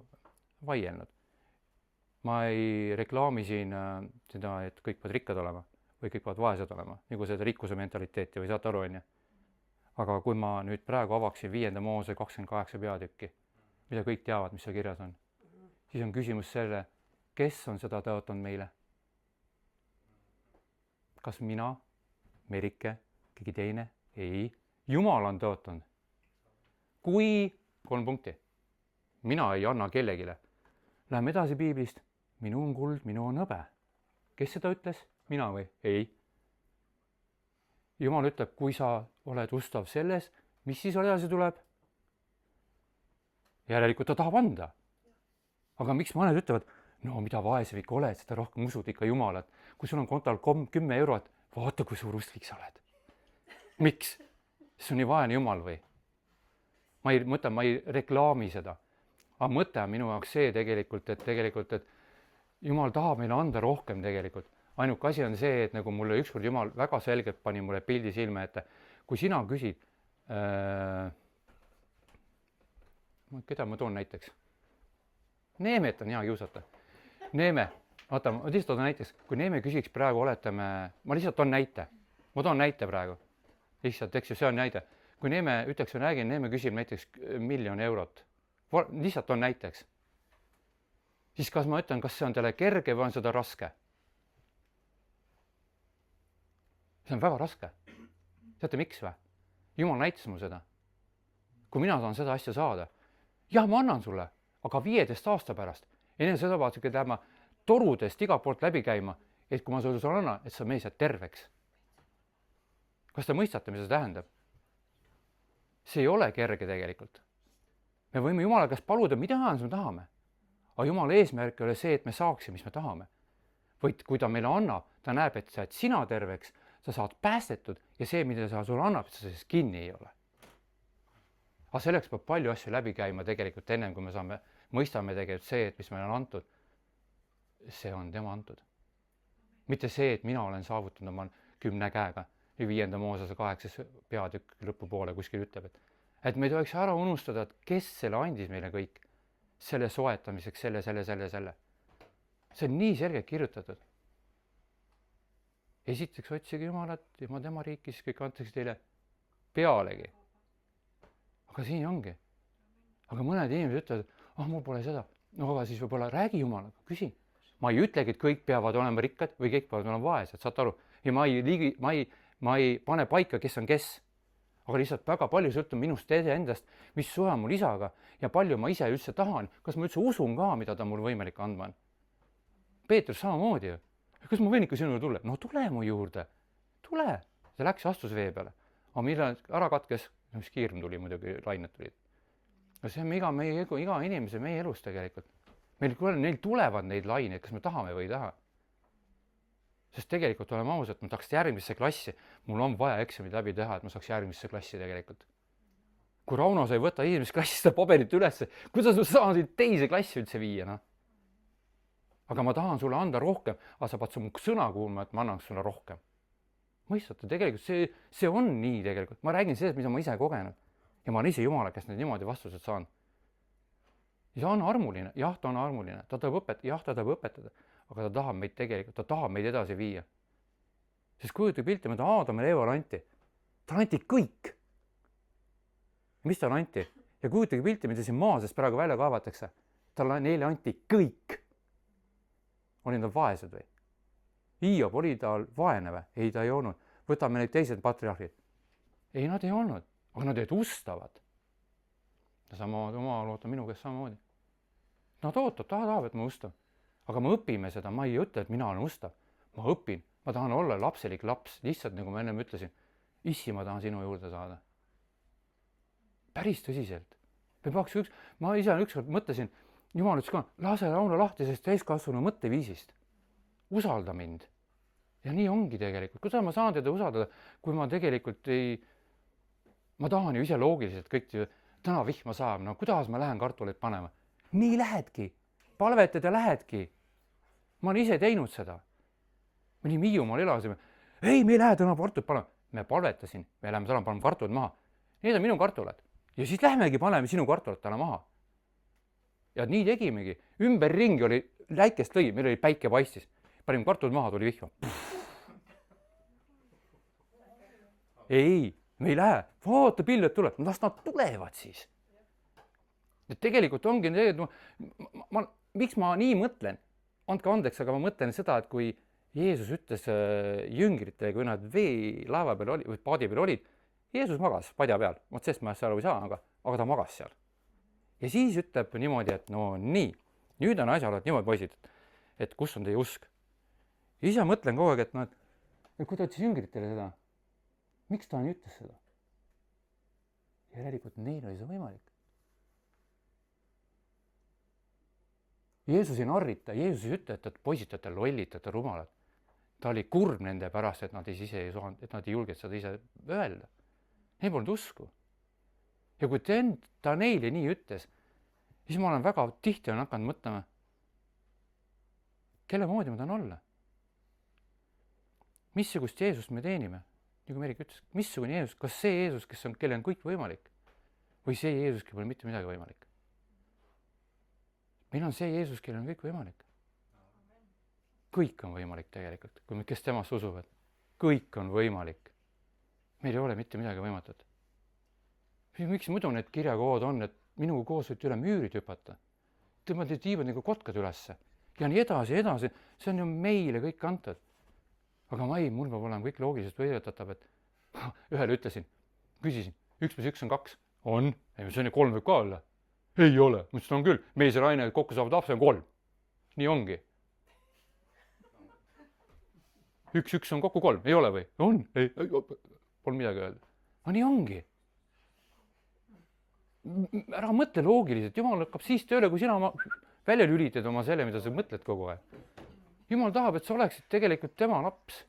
vaielnud. Ma ei reklaami siin seda, et kõik peavad rikkad olema või kõik peavad vaesed olema, nagu seda rikkuse mentaliteeti või saate aru, on ju. Aga kui ma nüüd praegu avaksin 5. Moose 28 peatükki, mida kõik teavad, mis seal kirjas on, siis on küsimus selle, kes on seda tõotanud meile? Kas mina, Merike, keegi teine? Ei. Jumal on tõotanud. Kui 3 punkti. Mina ei anna kellegile. Läheme edasi piiblist. Minu on kuld, minu on hõbe. Kes seda ütles? Mina või? Ei. Jumal ütleb, kui sa oled ustav selles, mis siis edasi tuleb? Järelikult ta tahab anda. Aga miks mõned ütlevad, no mida vaesem ikka oled, seda rohkem usud ikka Jumalat. Kui sul on kontol 10 eurot, vaata kui suur usklik sa oled. Miks? See on nii vaene Jumal või? Ma ei reklaami seda. Aga mõte on minu jaoks see tegelikult, et Jumal tahab meile anda rohkem tegelikult. Ainuke asi on see, et nagu mulle ükskord Jumal väga selgelt pani mulle pildi silme ette. Kui sina küsid, keda ma toon näiteks? Neemet on hea kiusata. Neeme, vaata, ma lihtsalt toon näiteks. Kui Neeme küsiks praegu, oletame, ma lihtsalt toon näite. Ma toon näite praegu. Lihtsalt, eks ju, see on näide. Kui Neeme ütleks, Neeme küsib näiteks 1 000 000 eurot. Lihtsalt on näiteks. Siis kas ma ütlen, kas see on teile kerge või on seda raske? See on väga raske. Teate, miks või? Jumal näitas mu seda. Kui mina saan seda asja saada, jah, ma annan sulle, aga 15 aasta pärast. Enne seda vaatake tähma torudest iga poolt läbi käima, et kui ma sulle annan, et sa mees jääd terveks. Kas te mõistate, mis see tähendab? See ei ole kerge tegelikult. Me võime Jumala käest paluda, mida me tahame. Aga Jumala eesmärk ei ole see, et me saaksime, mis me tahame. Või kui ta meile annab, ta näeb, et sa oled sina terveks, sa saad päästetud ja see, mida sa sulle annab, et sa sellest kinni ei ole. Aga selleks peab palju asju läbi käima tegelikult ennem, kui me mõistame tegelikult see, et mis meile on antud, see on tema antud. Mitte see, et mina olen saavutanud oma 10 käega ja 5. Moosese 8. peatükk lõpupoole kuskil ütleb, et me ei tohiks ära unustada, et kes selle andis meile kõik, selle soetamiseks, selle. See on nii selgelt kirjutatud. Esiteks otsige Jumalat ja tema riiki, siis kõik antakse teile pealegi. Aga siin ongi. Aga mõned inimesed ütlevad, mul pole seda. No aga siis võib-olla räägi Jumalaga, küsi. Ma ei ütlegi, et kõik peavad olema rikkad või kõik peavad olema vaesed, saad aru? Ja ma ei pane paika, kes on kes. Aga lihtsalt väga palju sõltub minust endast, mis suhe mul isaga ja palju ma ise üldse tahan. Kas ma üldse usun ka, mida ta mul võimalik andma on? Peetrus samamoodi ju. Kas ma võin ikka sinu juurde tulla? No tule mu juurde. Tule. See läks astus vee peale. Aga millal ära katkes, mis kiirm tuli muidugi, lained tulid. Ja see on iga inimese meie elus tegelikult. Neil tulevad neid laineid, kas me tahame või ei taha. Sest tegelikult oleme ausad, ma tahaks järgmisse klassi. Mul on vaja eksamid läbi teha, et ma saaks järgmisse klassi tegelikult. Kui Rauno sa ei võta esimest klassi seda paberit üles, kuidas ma saan siit teise klassi üldse viia? No? Aga ma tahan sulle anda rohkem, aga sa pead su sõna kuulma, et ma annan sulle rohkem. Mõistate, tegelikult see on nii tegelikult. Ma räägin sellest, mida ma ise kogenud. Ja ma olen ise Jumala, kes need niimoodi vastused saan. Ja ta on armuline, jah, ta on armuline. Ta tahab õpetada, aga ta tahab meid tegelikult, ta tahab meid edasi viia. Sest kujutage pilti, mida Aadamile Eevale anti. Talle anti kõik. Ja mis talle anti? Ja kujutage pilti, mida siin maa sees praegu välja kaevatakse. Neile anti kõik. Olid nad vaesed või? Hiob oli tal vaene või? Ei, ta ei olnud. Võtame neid teised patriarhid. Ei, nad ei olnud. Aga nad olid ustavad. Ja sama Jumal ootab minu käest samamoodi. Nad tahab, et ma ustan. Aga me õpime seda. Ma ei ütle, et mina olen ustav. Ma õpin. Ma tahan olla lapselik laps. Lihtsalt nagu ma ennem ütlesin. Issi, ma tahan sinu juurde saada. Päris tõsiselt. Ma ise ükskord mõtlesin, Jumal ütles ka, lase Rauno lahti sellest täiskasvanu mõtteviisist. Usalda mind. Ja nii ongi tegelikult. Kuidas ma saan teda usaldada, kui ma tegelikult ma tahan ju ise loogiliselt kõik, täna vihma saab, no kuidas ma lähen kartuleid panema? Nii lähedki. Palvetad ja lähedki. Ma olen ise teinud seda. Me nii Hiiumaal elasime. Ei, me ei lähe täna kartuleid panema. Me palvetasin. Me läheme täna panema kartuleid maha. Need on minu kartuled. Ja siis lähmegi paneme sinu kartuleid täna maha. Ja nii tegimegi. Ümberringi oli läikest lõi, meil oli päike paistis. Panime kartulid maha, tuli vihma. Ei, me ei lähe. Vaata pilled tuleb. Las nad tulevad siis. Ja tegelikult ongi see, et miks ma nii mõtlen? Andke andeks, aga ma mõtlen seda, et kui Jeesus ütles jüngritele, kui nad veelaeva peal olid, või paadi peal olid, Jeesus magas padja peal. Sest ma aru ei saa, aga ta magas seal. Ja siis ütleb niimoodi, et no nii, nüüd on asjad niimoodi poisid, et kus on teie usk. Ja ise mõtlen kogu aeg, et kui ta ütles jüngritele seda, miks ta nii ütles seda? Järelikult neil oli see võimalik. Jeesus ei narrita, Jeesus ei ütle, et poisid, et te lollid, et te rumalad. Ta oli kurb nende pärast, et nad ei julgenud seda ise öelda. Neil polnud usku. Ja kui ta neile nii ütles, siis ma olen väga tihti hakanud mõtlema, kelle moodi ma tahan olla? Missugust Jeesust me teenime? Nagu Merik ütles, missugune Jeesus? Kas see Jeesus, kellel on kõik võimalik? Või see Jeesus, kellel pole mitte midagi võimalik? Meil on see Jeesus, kellel on kõik võimalik. Kõik on võimalik tegelikult, kes temast usuvad. Kõik on võimalik. Meil ei ole mitte midagi võimatut. Miks muidu need kirjakood on, et minuga koos võite üle müürid hüpata? Tõmbad need tiivad nagu kotkad ülesse. Ja nii edasi. See on ju meile kõik antud. Aga mul peab olema kõik loogiliselt võidetatab, et ühele ütlesin, küsisin, 1 + 1 on 2. On? Ei, see on ju 3 võib ka olla. Ei ole. Mõtlesin, on küll. Mees ja naine kokku saavad lapse on 3. Nii ongi. 1 + 1 on kokku 3. Ei ole või? On. Ei. Pole midagi öelda. Aga nii ongi. Ära mõtle loogiliselt. Jumal hakkab siis tööle, kui sina välja lülitad oma selle, mida sa mõtled kogu aeg. Jumal tahab, et sa oleksid tegelikult tema laps,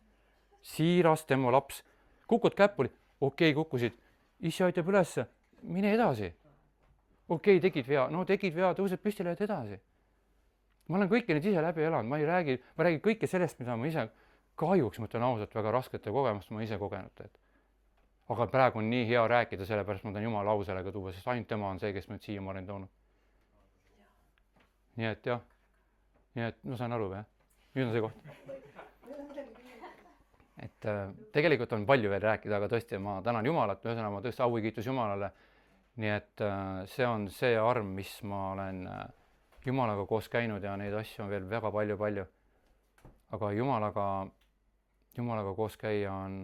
siiras tema laps. Kukud käppuli, okei, kukkusid, isse aitab ülesse, mine edasi. Okei, tegid vea, tõused püsti, lähed edasi. Ma olen kõike neid ise läbi elanud, ma räägin kõike sellest, mida ma ise kahjuks, ma ütlen ausalt, väga raskete kogemust ma ise kogenud. Aga praegu on nii hea rääkida, sellepärast ma tahan Jumala au sellega tuua, sest ainult tema on see, kes mind siia ma olen toonud. Nii et jah, ma saan aru või? Nüüd on see koht. Et tegelikult on palju veel rääkida, aga tõesti ma tänan Jumalat, ühesõnaga ma tõesti au ja kiitus Jumalale. Nii et see on see arm, mis ma olen Jumalaga koos käinud ja neid asju on veel väga palju. Aga Jumalaga koos käia on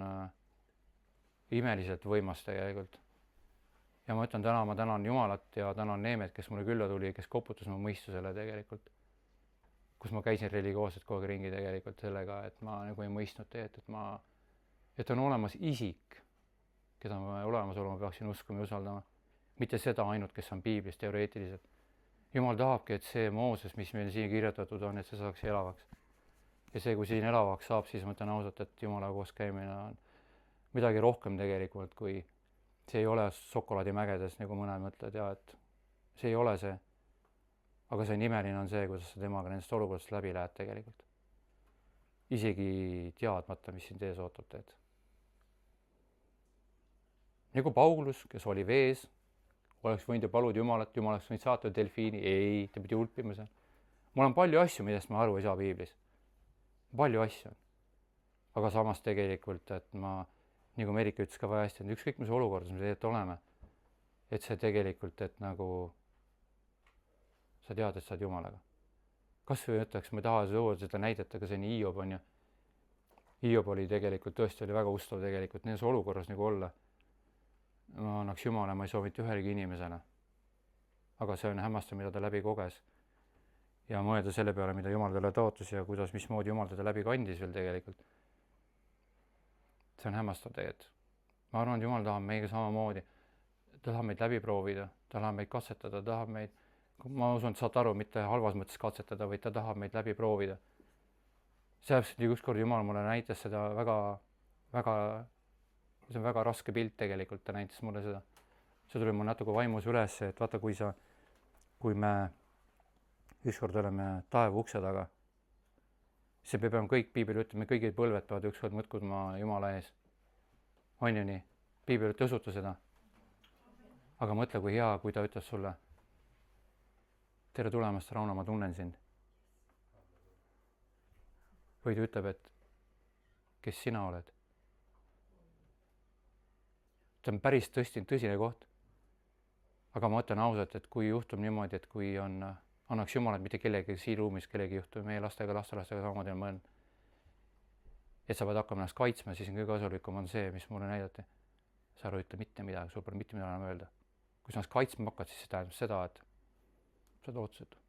imeliselt võimas tegelikult. Ja ma ütlen täna, ma tänan Jumalat ja tänan Neemet, kes mulle külla tuli, kes koputas mu mõistusele tegelikult. Kus ma käisin religioosselt kogu aeg ringi tegelikult sellega, et ma nagu ei mõistnud tegelikult, et on olemas isik, keda ma olemasolema peaksin uskuma ja usaldama. Mitte seda ainult, kes on piiblis teoreetiliselt. Jumal tahabki, et see Mooses, mis meil siin kirjutatud on, et see saaks elavaks. Ja see, kui siin elavaks saab, siis ma ütlen ausalt, et Jumala koos käimine on midagi rohkem tegelikult, kui see ei ole šokolaadimägedes, nagu mõned mõtled, ja et see ei ole see. Aga see imeline on see, kuidas sa temaga nendest olukordast läbi lähed tegelikult. Isegi teadmata, mis sind ees ootab teed. Nagu Paulus, kes oli vees, oleks võinud ju paluda Jumalat, Jumal oleks võinud saata delfiini, ei, ta pidi ulpima seal. Mul on palju asju, millest ma aru ei saa piiblis. Palju asju on. Aga samas tegelikult, et ma, nagu Merike ütles ka väga hästi, et ükskõik mis olukordas me tegelikult oleme, et see tegelikult, et nagu sa tead, et sa oled Jumalaga. Kas või ütleks, ma ei taha seda näidata, aga see nii Hiob on ju. Hiob oli tegelikult, tõesti oli väga ustav tegelikult nendes olukorras nagu olla. Ma annaks Jumala, ma ei soovi mitte ühelegi inimesena. Aga see on hämmastav, mida ta läbi koges. Ja mõelda selle peale, mida Jumal talle taotus ja kuidas, mismoodi Jumal teda läbi kandis veel tegelikult. See on hämmastav tegelikult. Ma arvan, et Jumal tahab meiga samamoodi. Ta tahab meid läbi proovida, ta tahab meid katsetada, ta tahab meid, ma usun, et saad aru, mitte halvas mõttes katsetada, vaid ta tahab meid läbi proovida. Sellepärast ükskord Jumal mulle näitas seda see on väga raske pilt tegelikult, ta näitas mulle seda. See tuli mul natuke vaimus üles, et vaata, kui me ükskord oleme taeva ukse taga, siis me peame kõik, piibel ütleb, me kõigid põlved peavad ükskord mõtkudma Jumala ees. On ju nii? Piibel ütleb, usuta seda. Aga mõtle, kui hea, kui ta ütles sulle, tere tulemast, Rauno, ma tunnen sind. Või ta ütleb, et kes sina oled. See on päris tõsine koht. Aga ma ütlen ausalt, et kui juhtub niimoodi, et kui annaks Jumalat mitte kellegi siin ruumis, kellegi juhtub, meie lastega samamoodi on mõelnud, et sa pead hakkama ennast kaitsma, siis on kõige kasulikum on see, mis mulle näidati. Sa ei ütle mitte midagi, sul pole mitte midagi enam öelda. Kui sa ennast kaitsma hakkad, siis see tähendab seda, et sa oled ootusetu.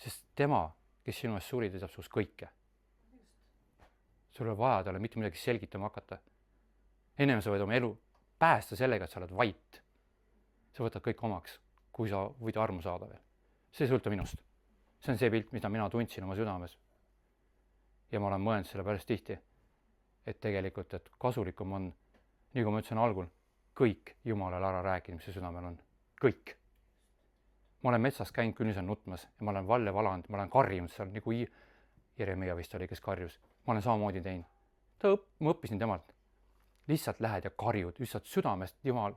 Sest tema, kes sinu eest suri, ta saab sinust kõike. Sul ei vaja talle mitte midagi selgitama hakata. Ennem sa võid oma elu päästa sellega, et sa oled vait. Sa võtad kõik omaks, kui sa võid armu saada veel. See ei sõltu minust. See on see pilt, mida mina tundsin oma südames. Ja ma olen mõelnud selle päris tihti, et tegelikult, et kasulikum on, nagu ma ütlesin algul, kõik Jumalale ära rääkida, mis see südamel on. Kõik. Ma olen metsas käinud küll seal nutmas ja ma olen valle valanud, ma olen karjunud seal, nagu Jeremia vist oli, kes karjus. Ma olen samamoodi teinud. Ma õppisin temalt. Lihtsalt lähed ja karjud, lihtsalt südamest, Jumal,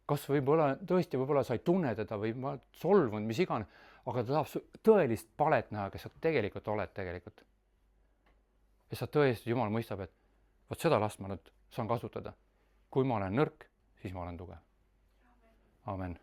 kas võib-olla sa ei tunne teda või ma solvunud, mis iganes, aga ta tahab tõelist palet näha, kes sa tegelikult oled tegelikult. Ja sa tõesti, Jumal mõistab, et võt seda last ma nüüd saan kasutada. Kui ma olen nõrk, siis ma olen tugev. Amen.